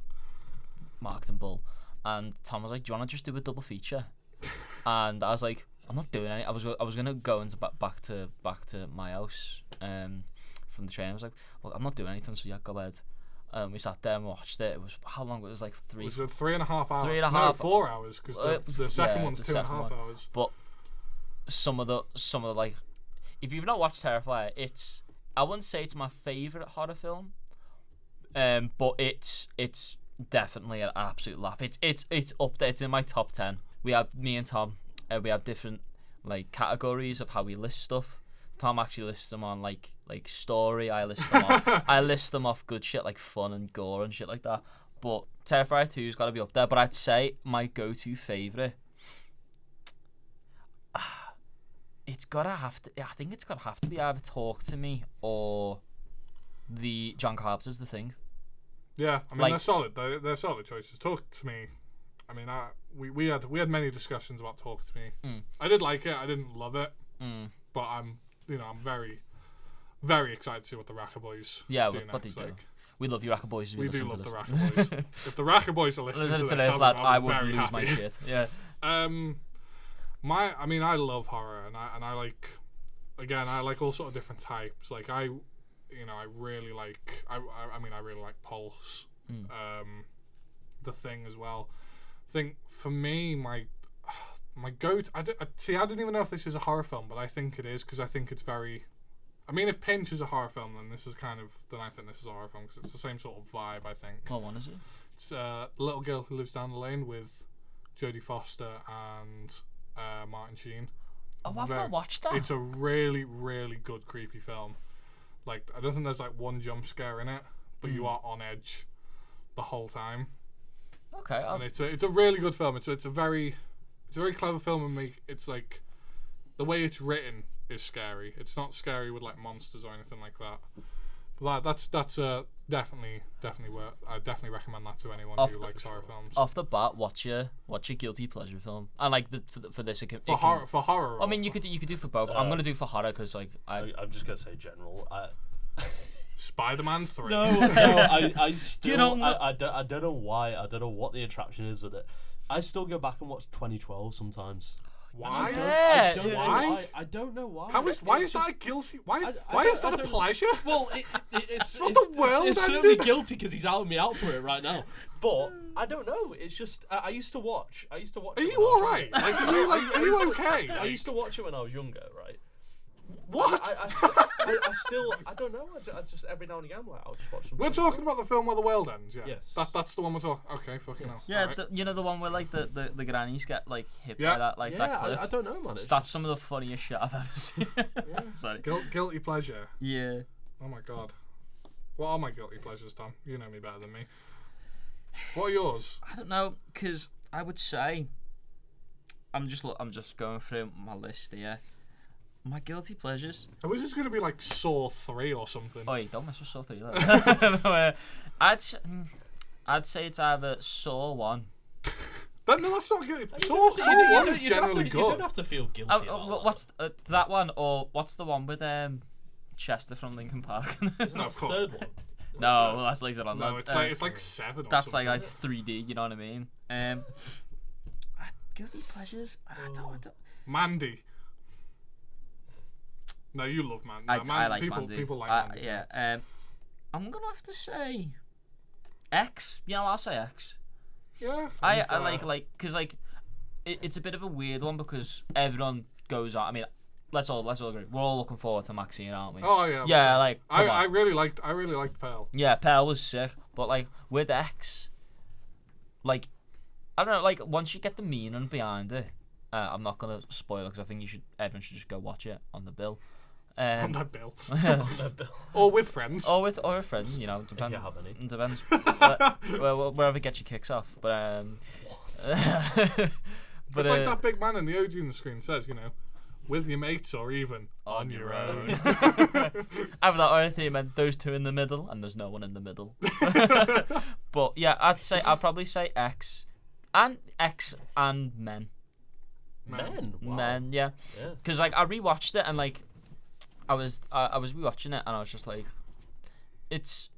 marketing bull. And Tom was like, "Do you want to just do a double feature?" And I was like, "I'm not doing any." I was gonna go into back to my house from the train. I was like, "Well, I'm not doing anything, so yeah, go bed." We sat there and watched it. It was how long? It was like 3. Was it 3.5 hours? 3.5. No, 4 hours because the second one's 2.5 hours. But some of the if you've not watched Terrifier, I wouldn't say it's my favorite horror film, but it's definitely an absolute laugh. It's up there. It's in my top 10. We have me and Tom. We have different categories of how we list stuff. Tom actually lists them on like story. I list them off. I list them off good shit like fun and gore and shit like that. But Terrifier 2's got to be up there. But I'd say my go-to favorite. I think it's gotta have to be either Talk to Me or the John Carpenter's The Thing. Yeah, I mean they're solid. They're solid choices. Talk to Me. I mean, we had many discussions about Talk to Me. I did like it. I didn't love it. But I'm very, very excited to see what the Racker Boys do what next. they do. We love you, Racker Boys. We do love the Racker Boys. If the Racker Boys are listening to this, lad, I would very lose happy. my shit. Yeah. I love horror, and I like, again, I like all sort of different types. Like I really like, I really like Pulse, The Thing as well. I think for me, my go-to, I didn't even know if this is a horror film, but I think it is because I think it's very. I mean, if Pinch is a horror film, then I think this is a horror film because it's the same sort of vibe. I think. What one is it? It's a little girl who lives down the lane with Jodie Foster and Martin Sheen. Oh, I've not watched that. It's a really, really good creepy film. Like, I don't think there's one jump scare in it, but you are on edge the whole time. Okay. And it's a really good film. It's a very clever film, and it's like the way it's written is scary. It's not scary with monsters or anything like that. But that's definitely where I definitely recommend that to anyone who likes horror films. Off the bat, what's your guilty pleasure film? And for this, for horror. I mean, you could do for both. I'm gonna do for horror because I'm just gonna say general. Spider-Man 3. No, I still I don't know why. I don't know what the attraction is with it. I still go back and watch 2012 sometimes. Why? I don't know why. Why is that guilty? Why is that a pleasure? Well, it's ended. certainly guilty because he's outing me out for it right now. But I don't know. It's just I used to watch. Are you all right? Are you okay? I used to watch it when I was younger, right? What? I don't know. I just every now and again, I'll just watch them. We're talking about the film where the world ends, yeah. Yes. That's the one we're talking. Okay, fucking hell. Yeah, right. the one where the grannies get hit by that that cliff. I don't know, man. That's some of the funniest shit I've ever seen. Sorry. Guilty pleasure. Yeah. Oh my god. What are my guilty pleasures, Tom? You know me better than me. What are yours? I don't know, because I would say I'm just going through my list here. My guilty pleasures. I was just going to be like Saw 3 or something. Oh, you don't mess with Saw 3. I'd say it's either Saw 1. No, that's not guilty. Saw 1 is generally good. You don't have to feel guilty what's that one, or what's the one with Chester from Linkin Park? Isn't that the third one? No, that's later on. No, it's like 7 or that's something. That's like 3D, you know what I mean? Guilty pleasures? I don't. Mandy. No, you love Mandy. I like Mandy. People like Mandy. Yeah. I'm gonna have to say X. I'll say X. Yeah. I like because it's a bit of a weird one because everyone goes out. I mean, let's all agree. We're all looking forward to Maxine, aren't we? Oh yeah. Yeah, I really liked Pearl. Yeah, Pearl was sick, but with X, I don't know. Once you get the meaning behind it, I'm not gonna spoil it because I think everyone should just go watch it on the bill. On that bill. Or with friends. Or with friends, depends. If you have any. Depends. Wherever gets your kicks off. But it's like that big man in the OG on the screen says, with your mates, or even on your own. Either that or I think it meant those two in the middle, and there's no one in the middle. But yeah, I'd probably say X and men. Men? Wow. Men, yeah. Because like I rewatched it and like I was rewatching it and I was just like, it's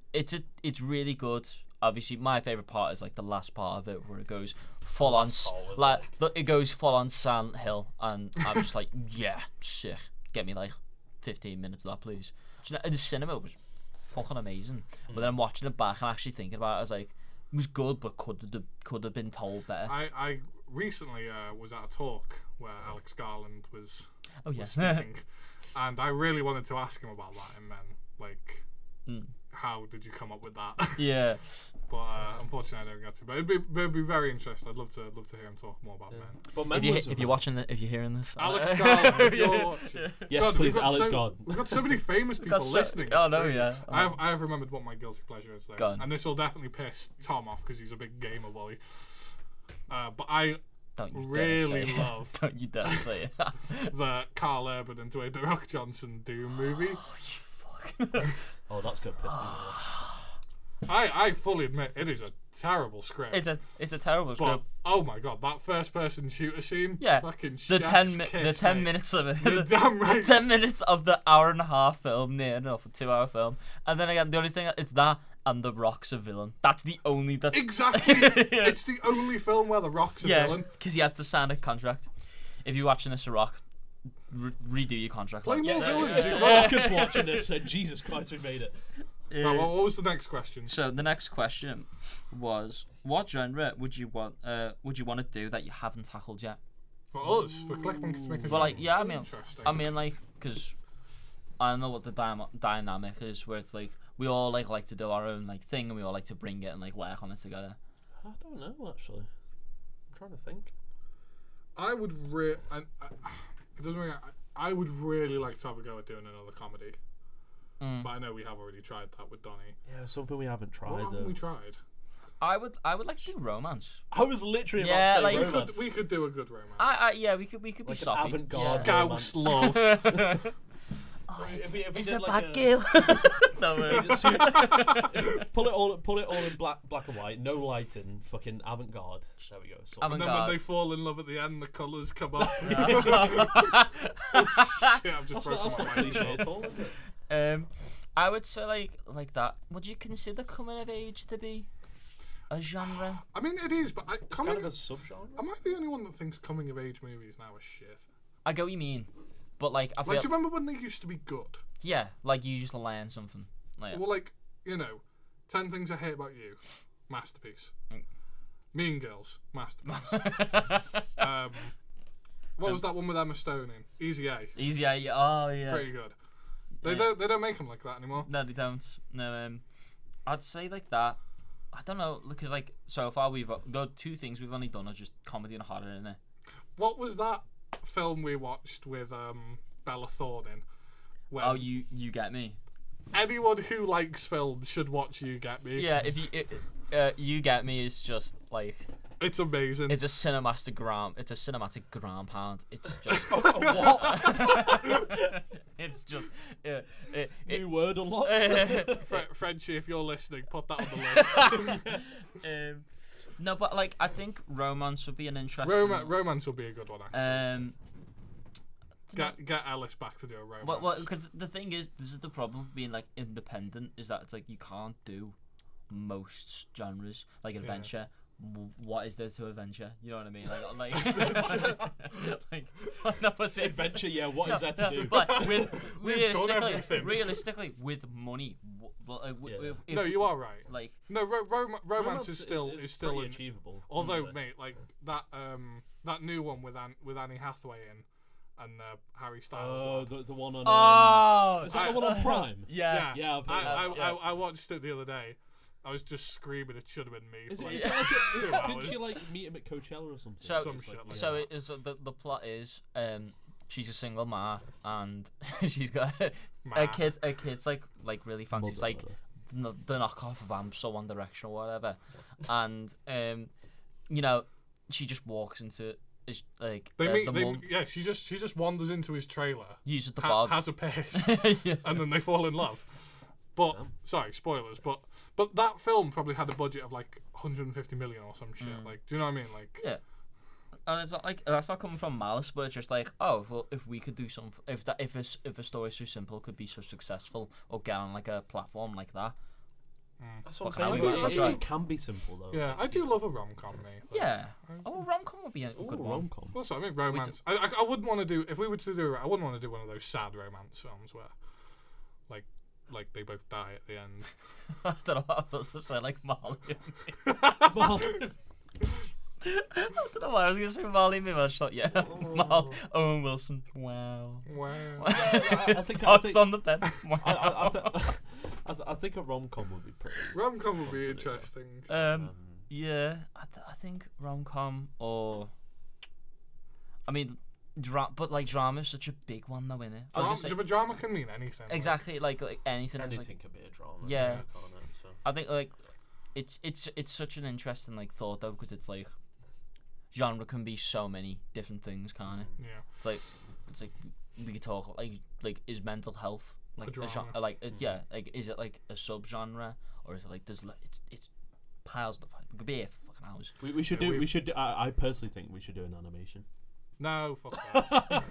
really good. Obviously, my favorite part is like the last part of it where it goes full on it goes full on Silent Hill, and I'm just like, yeah, sick. Get me like 15 minutes of that, please. Do you know, the cinema was fucking amazing. But then I'm watching it back and actually thinking about it, I was like, it was good, but could have been told better. I recently was at a talk where Alex Garland was was speaking, and I really wanted to ask him about that in Men. Like, how did you come up with that? Yeah. But unfortunately, I don't get to. But it'd be very interesting. I'd love to hear him talk more about Men. But Men if you're watching if you're hearing this, Alex Garland, if you're watching, yes, God, please, Alex Garland. We've got so many famous people listening. Oh no, yeah. I have remembered what my guilty pleasure is though, and this will definitely piss Tom off because he's a big gamer boy. But I really love. Don't you dare say it. The Carl Urban and Dwayne The Rock Johnson Doom movie. Oh, that's good. Pissed me off. I fully admit it is a terrible script. It's a terrible script. But, oh my god, that first person shooter scene. Yeah. Fucking the 10 minutes of it. You're damn right. 10 minutes of the hour-and-a-half film, near enough, a 2-hour film, and then again, the only thing it's that and The Rock's a villain. That's the only. Exactly. It's the only film where The Rock's a villain. Because he has to sign a contract. If you're watching this, The Rock, redo your contract. Play more villains. The Rock is watching this, and Jesus Christ, we made it. Right, what was the next question? So the next question was, what genre would you want to do that you haven't tackled yet? For us, for Clickmonkey to make a But like, yeah, interesting. I mean, like, because I know what the dynamic is, where it's like we all like to do our own like thing, and we all like to bring it and like work on it together. I don't know actually. I'm trying to think. I would it doesn't really. I would really like to have a go at doing another comedy. But I know we have already tried that with Donnie. Yeah, something we haven't tried. What haven't we tried? I would like to do romance. I was literally about to say like, romance. We could do a good romance. We could like be an soppy. avant-garde Scouse romance. love. If we It's did a like bad girl. No, pull it all in black and white, no lighting, fucking avant-garde. There we go. And then when they fall in love at the end, the colours come up. Shit, I've just broken that's my not mind. cliche at all, is it? I would say like that. Would you consider coming of age to be a genre? I mean, it is, but It's kind of a subgenre. Am I the only one that thinks coming of age movies now are shit? I get what you mean, but like I feel. Like, do you remember when they used to be good? Yeah, like you used to learn something. Like, Well, like, 10 Things I Hate About You, masterpiece. Mean Girls, masterpiece. What was that one with Emma Stone in? Easy A. Easy A. Oh yeah. Pretty good. They don't make them like that anymore. No, they don't. No, I'd say like that. I don't know, because like so far the two things we've only done are just comedy and horror, isn't it? What was that film we watched with Bella Thorne in? When Oh, you get me. anyone who likes film should watch You Get Me. Yeah, if you get me is just like It's amazing. it's a cinematic gram pound. It's just What? it's just New word unlocked. Frenchie, if you're listening, put that on the list. No, but like I think romance would be an interesting. Romance will be a good one, actually. Get Alice back to do a romance. Well, because the thing is, this is the problem with being like independent, is that it's like you can't do most genres like adventure. What is there to adventure? You know what I mean? Like Adventure, yeah. What is there to do? But realistically, with money, no, you are right. Like Romance is still achievable. Although, mate, like that new one with Annie Hathaway in and Harry Styles. Oh, the one on. Is that the one on Prime? Yeah. Yeah. I watched it the other day. I was just screaming. It should have been me. Didn't she like meet him at Coachella or something? The plot is she's a single ma and she's got her kids like really fancy. It's like the knockoff Vamps or One Direction or whatever, and she just walks into Is like They meet. the mum Yeah, she just wanders into his trailer, uses the bog. has a piss, Yeah. and then they fall in love. But sorry, spoilers. But that film probably had a budget of like 150 million or some shit. Like, do you know what I mean? Like, Yeah. And it's not like that's not coming from malice, but it's just like, oh, well, if we could do something, if a story's so simple, could be so successful, or get on like a platform like that. That's what Fucking I'm hell, saying. that's It right. can be simple though. yeah, I do love a rom-com, mate. Like, Yeah. Oh, rom-com would be a good one. rom-com. That's what I mean, romance. I wouldn't want to do, if we were to do it, I wouldn't want to do one of those sad romance films where, like they both die at the end. I don't know what I was to say, like Marley and me. I don't know why I was going to say Marley and me, but I just thought, yeah, Owen Wilson. Wow. Wow. I think Dogs on the bed. Wow. I think a rom-com would be pretty. Rom-com would fun be to do. interesting. Yeah, I think rom-com or... I mean, but like drama is such a big one though, innit? I was gonna say, But drama can mean anything. exactly, like anything. Anything Is, like, could be a drama. Yeah. Can't it? So. I think like it's such an interesting like thought though, because it's like genre can be so many different things, can't it? Yeah. It's like we could talk like is mental health like A a genre, genre. like yeah, like is it like a subgenre, or is it like it's piles of it could be here for fucking hours. We should Yeah, do. We should. Do, I personally think we should do an animation. No, fuck that.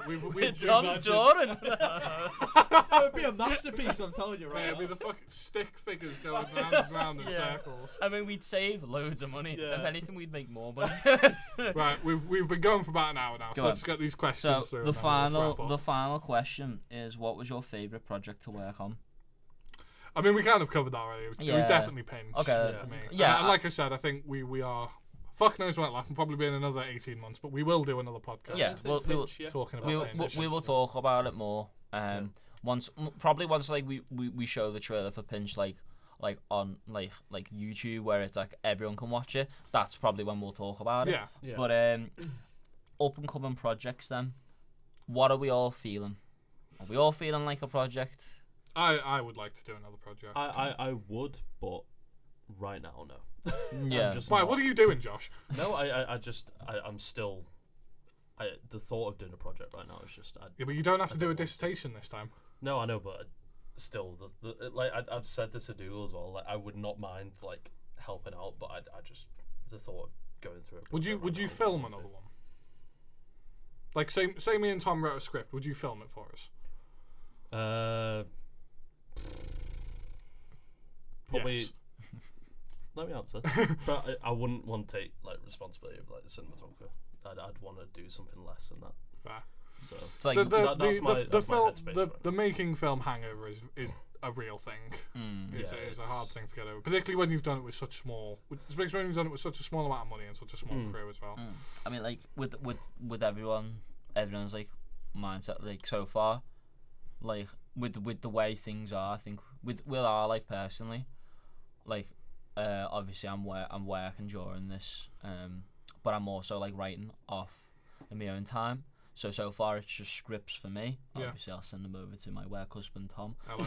We've Tom's Jordan. That would be a masterpiece, I'm telling you, Yeah, right? it'd be the fucking stick figures going round and round in Yeah. circles. I mean, we'd save loads of money. Yeah. If anything, we'd make more money. Right, we've been going for about an hour now, so Go let's on. get these questions So through. the and then we'll wrap final up. question is, what was your favourite project to work on? I mean, we kind of covered that already. It was Yeah. definitely Pinch Okay. for me. Yeah. And like I said, I think we are. Fuck knows when it'll happen. Probably be in another 18 months, but we will do another podcast. Yeah, well, we will. Talking about Pinch. We will talk about it more. Once like we show the trailer for Pinch like on like YouTube, where it's like everyone can watch it. That's probably when we'll talk about it. Yeah. But up and coming projects then. What are we all feeling? Are we all feeling like a project? I would like to do another project. I would, but right now no. Yeah. Why? What are you doing, Josh? No, I'm still. The thought of doing a project right now is just. Yeah, but you don't have to do a dissertation this time. No, I know, but still, like I've said this to Dougal as well. Like I would not mind like helping out, but I just the thought of going through it. Would you film another one? Like say me and Tom wrote a script. Would you film it for us? Probably. Yes. Let me answer. But I wouldn't want to take like responsibility of like the cinematographer. I'd want to do something less than that. Fair. So It's like that's my film, headspace the right making film hangover is a real thing. It's a hard thing to get over, particularly when you've done it with such small. Especially when you've done it with such a small amount of money and such a small crew as well. I mean, like with everyone's like mindset like so far, like with the way things are. I think with our life personally, like obviously I'm working during this, but I'm also like writing off in my own time. So far it's just scripts for me. Yeah. Obviously I'll send them over to my work husband Tom. Hello.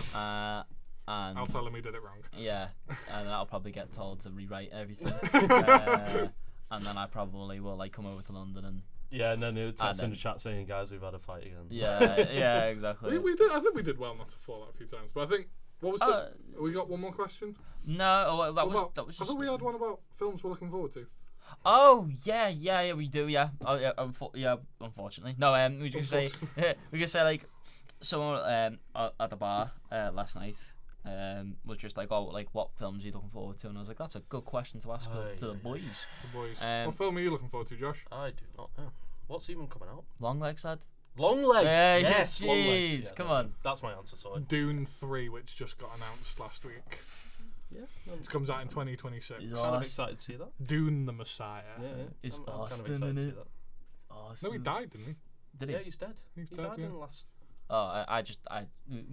And I'll tell him he did it wrong. yeah, and then I'll probably get told to rewrite everything. And then I probably will like come over to London and Yeah, and then it text in then- the chat saying, "Guys, we've had a fight again." yeah, exactly. We did. I think we did well not to fall out a few times, but I think what was the? We got one more question. No, that What was just. I thought we had one about films we're looking forward to. Oh yeah, we do, yeah. Oh yeah, unfortunately. No, we just say we could say like someone at the bar last night was just like, oh, like what films are you looking forward to? And I was like, that's a good question to ask to the boys. The boys. What film are you looking forward to, Josh? I do not know. What's even coming out? Long Legs, lad. Long Legs. Hey, Yes, Long Legs. jeez, Yeah, come no, on. That's my answer. Sorry. Dune 3, which just got announced last week. Yeah. It comes out in 2026. He's I'm kind of awesome. excited to see that. Dune the Messiah. Yeah. It's I'm kind of Austin, excited to see innit? that. No, he died, didn't he? Did he? Yeah, he's dead. He's He dead, died yeah. in the last. Oh, I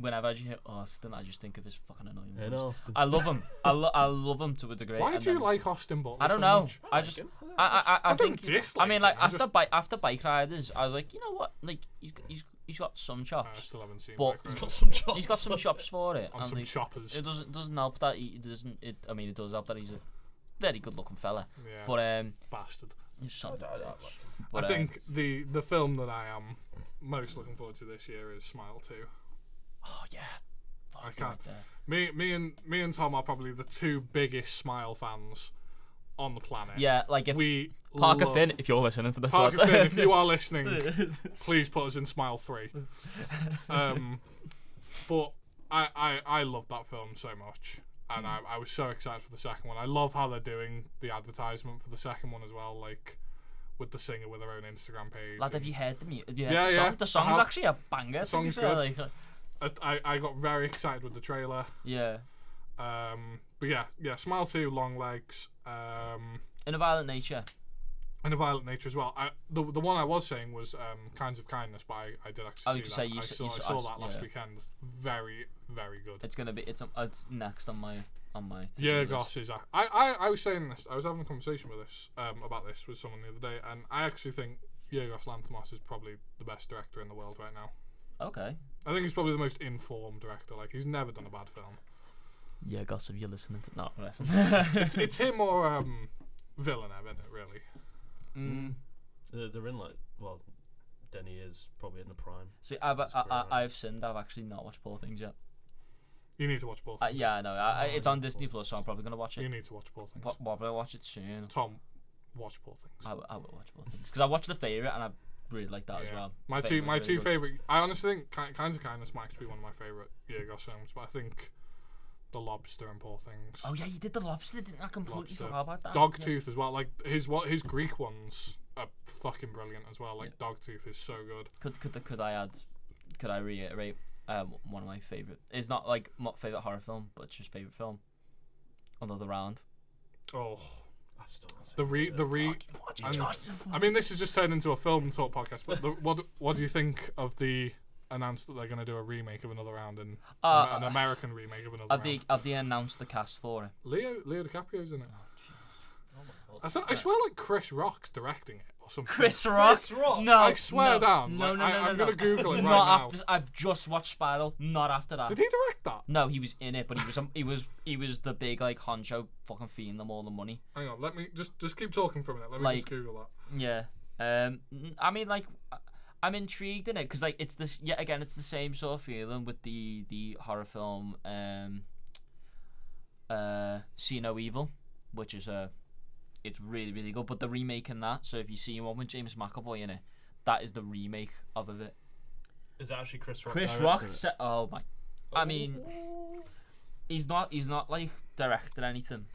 whenever I hear Austin, I just think of his fucking annoying In voice. Austin. I love him. I love him to a degree. Why and do you then- like Austin Butler I don't so know. much? I just I I don't think dislike I mean like him, I just- after Bike Riders, I was like, you know what? Like he's got some I chops. still haven't seen But- Black He's Raven. got some chops. He's got some chops for it. on and some like, choppers. it doesn't help that he doesn't. I mean, it does help that he's a very good looking fella. Yeah, But bastard. But, I think the film that I am most looking forward to this year is Smile 2. Oh yeah. I can't. Me and Tom are probably the two biggest Smile fans on the planet. Yeah, like if we Parker Finn, if you're listening to this, Parker Finn, if you are listening, please put us in Smile 3. But I love that film so much, and I was so excited for the second one. I love how they're doing the advertisement for the second one as well, like with the singer with her own Instagram page. Lad, have you heard the music? Yeah, the song's actually a banger. The song's good. I got very excited with the trailer. Yeah. But yeah, Smile 2, Long Legs. In a Violent Nature. In a Violent Nature as well. The one I was saying was Kinds of Kindness, but I did actually see that. I saw that last weekend. Very, very good. It's gonna be. It's next on my. Yeah, gosh, is I was saying this. I was having a conversation with this about this with someone the other day, and I actually think Yorgos Lanthimos is probably the best director in the world right now. Okay. I think he's probably the most informed director. Like, he's never done a bad film. Yeah, Goss, if you're listening to no, listen. it's him or Villeneuve, isn't it? Really. They're in Denny is probably in the prime. See, I've sinned. I've actually not watched Poor Things yet. You need to watch Poor Things. Yeah, I know. It's on Disney Plus, so I'm probably gonna watch it. You need to watch Poor Things. Probably watch it soon. Tom, watch Poor Things. I will watch Poor Things because I watched The Favourite and I really like that as well. My two favorite. I honestly think Kinds of Kindness might actually be one of my favorite Yorgos films, but I think The Lobster and Poor Things. Oh yeah, you did The Lobster, didn't I? Completely forgot about that. Dogtooth as well. Like his Greek ones are fucking brilliant as well. Like Dogtooth is so good. Could I reiterate? One of my favorite. It's not like my favorite horror film, but it's just favorite film. Another Round. Oh. I mean, this has just turned into a film talk podcast. But what do you think of the announced that they're going to do a remake of Another Round and an American remake of Another Round? Have they announced the cast for it? Leo DiCaprio's in it. I swear, like Chris Rock's directing it or something. Chris Rock? No, I swear down. No, I'm gonna Google it right not now. After I've just watched Spiral. Not after that. Did he direct that? No, he was in it, but he was the big like honcho, fucking feeding them all the money. Hang on, let me just keep talking for a minute. Let me just Google that. Yeah. I mean, like, I'm intrigued in it because like it's this. Yeah, again, it's the same sort of feeling with the horror film. See No Evil, which is it's really, really good, but the remake in that, so if you see one with James McAvoy in it, that is the remake of it. Is it actually Chris Rock? Chris Rock oh my. I mean, he's not like directed anything.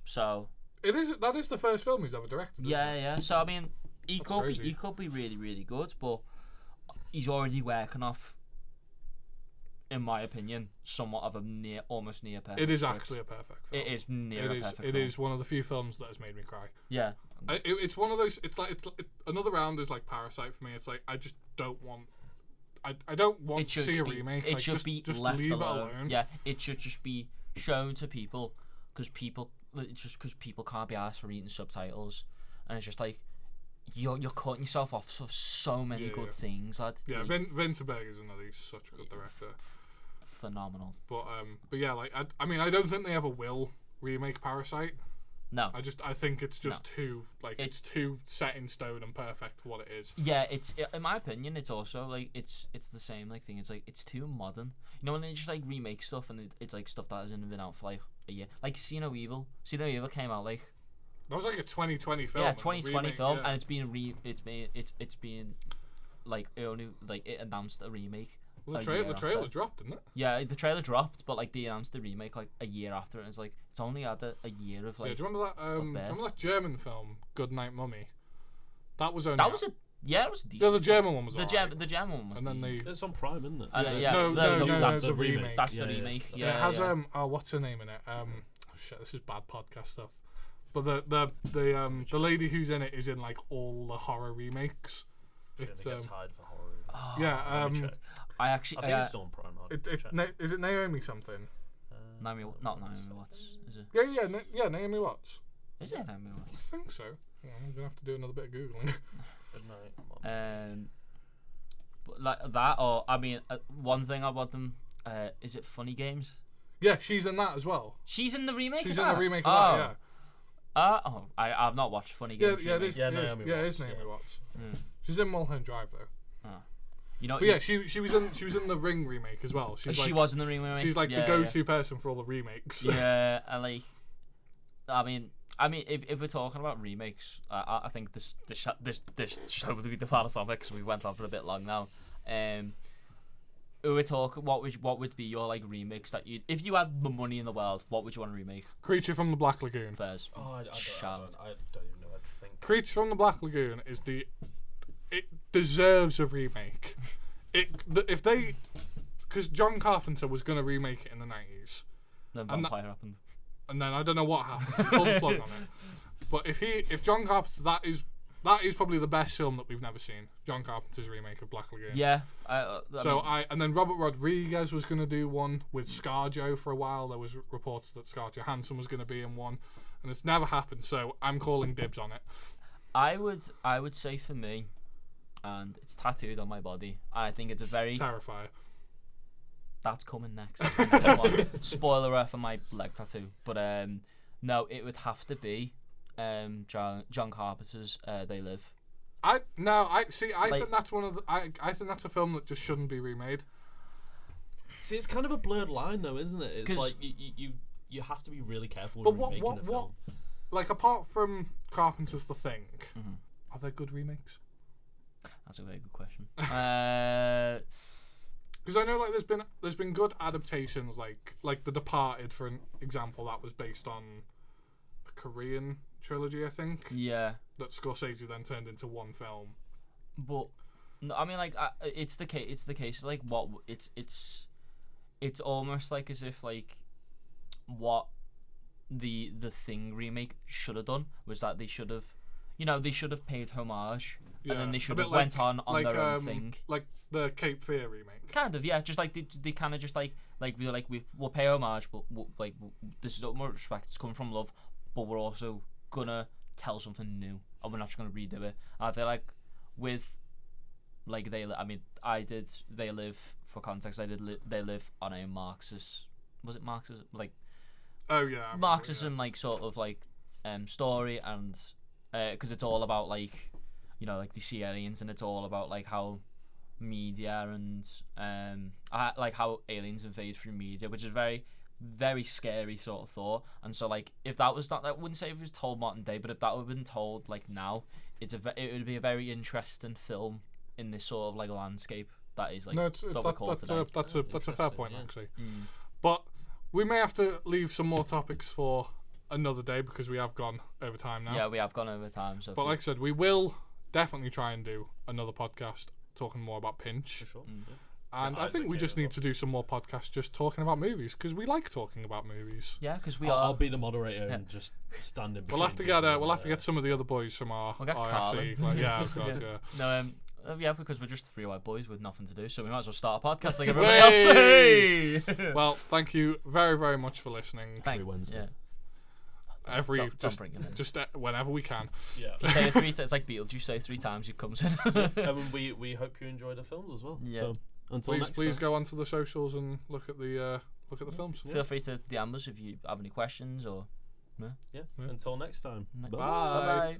So that is the first film he's ever directed. Yeah. So I mean, he could be really, really good, but he's already working off, in my opinion, somewhat of a almost near perfect. It is actually a perfect film. It is near a perfect film. It is one of the few films that has made me cry. Yeah. It's one of those. It's Another Round is like Parasite for me. It's like I just don't want. I don't want to see a remake. It should be just left leave alone. It alone. Yeah. It should just be shown to people because people can't be asked for reading subtitles, and it's just like you're cutting yourself off for so many good things, lad. Yeah, Vince Berg is another. He's such a good director. Phenomenal. But yeah, like I mean, I don't think they ever will remake Parasite. No. I think it's just too it's too set in stone and perfect for what it is. Yeah, in my opinion, it's also like it's the same like thing. It's like it's too modern. You know when they just like remake stuff and it's like stuff that hasn't been out for like a year. Like See No Evil. See No Evil came out like. That was like a 2020 film. Yeah, 2020 film, and it's been like it only like it announced a remake. Well, the trailer dropped, didn't it? Yeah, the trailer dropped, but like they announced the remake like a year after it. And it's like it's only had a year of like. Yeah, do you remember that? Do you remember that German film, Goodnight Mummy? That was only. That was it was decent. Yeah, the German one was. The German one was. And then it's on Prime, isn't it? No, that's the remake. That's the remake. Yeah, it has what's her name in it? Oh shit, this is bad podcast stuff. But the lady who's in it is in like all the horror remakes. It's tied for horror. Oh, yeah. I think it's still on Prime. Is it Naomi something? Not Naomi Watts, is it? Yeah, Naomi Watts. Is it Naomi Watts? I think so. Yeah, I'm gonna have to do another bit of googling. But like that, or I mean, one thing about them, is it Funny Games? Yeah, she's in that as well. She's in the remake. She's in the remake of that. Yeah. I've not watched Funny Games. Yeah, it is. Yeah, Yeah, Naomi it Watts, is Naomi Watts. Mm. She's in Mulholland Drive though. You know, But yeah, she was in the Ring remake as well. She's she like, was in the remake. She's like the go-to person for all the remakes. Yeah, and like, I mean, if we're talking about remakes, I think this show would be the final topic because we went on for a bit long now. We're talking. What would be your like remakes that you, if you had the money in the world, what would you want to remake? Creature from the Black Lagoon. Fairs. Oh, I don't even know what to think. Creature from the Black Lagoon is it deserves a remake. Because John Carpenter was going to remake it in the 90s. Then Vampire happened. And then I don't know what happened. He pulled the plug on it. But if John Carpenter, that is probably the best film that we've never seen. John Carpenter's remake of Black Lagoon. Yeah. And then Robert Rodriguez was going to do one with ScarJo for a while. There was reports that Scarlett Johansson was going to be in one, and it's never happened. So I'm calling dibs on it. I would say for me, and it's tattooed on my body, and I think it's a very Terrifier. That's coming next. Spoiler alert for my leg tattoo, but no, it would have to be John Carpenter's They Live. I think that's one of the. I think that's a film that just shouldn't be remade. See, it's kind of a blurred line, though, isn't it? It's like you have to be really careful But when making a film. Like apart from Carpenter's The Thing, are there good remakes? That's a very good question. Because I know like there's been good adaptations like The Departed, for an example, that was based on a Korean trilogy, I think. Yeah. That Scorsese then turned into one film. But no, I mean, like it's the case. It's the case. Like what it's almost like as if like what the Thing remake should have done was that they should have paid homage, and then they should have went on their own thing. Like the Cape Fear remake. Kind of, yeah. Just like they kind of just like we'll pay homage, but this is more respect. It's coming from love, but we're also gonna tell something new, and we're not just gonna redo it. And I feel like with like I did They Live, for context. I did They Live on a Marxist. Was it Marxist? Like. Oh yeah. Marxism, like sort of like story, and because it's all about like like the aliens, and it's all about like how media and like how aliens invade through media, which is very, very scary sort of thought. And so like if that was not, I wouldn't say if it was told modern day, but if that would have been told like now, it would be a very interesting film in this sort of like landscape that is like that's a fair point, yeah. actually. But we may have to leave some more topics for another day because we have gone over time now. Yeah, we have gone over time. So but like I said, we will definitely try and do another podcast talking more about Pinch. For sure. And I think we just need to do some more podcasts just talking about movies because we like talking about movies. Yeah, because I'll be the moderator and just stand in between. We'll have to get some of the other boys from our. We'll get actually, yeah, of course, yeah. No, yeah, because we're just three white boys with nothing to do, so we might as well start a podcast like everybody else. Hey! Well, thank you very, very much for listening. Every Wednesday. Yeah. Don't bring him in. Just whenever we can. Yeah. You say it 3 times. It's like Beetlejuice. Say it 3 times, he comes in. And we hope you enjoy the films as well. Yeah. So until next please time. go onto the socials and look at the films. Feel free to DM us if you have any questions or. Yeah. Until next time. Bye. Bye.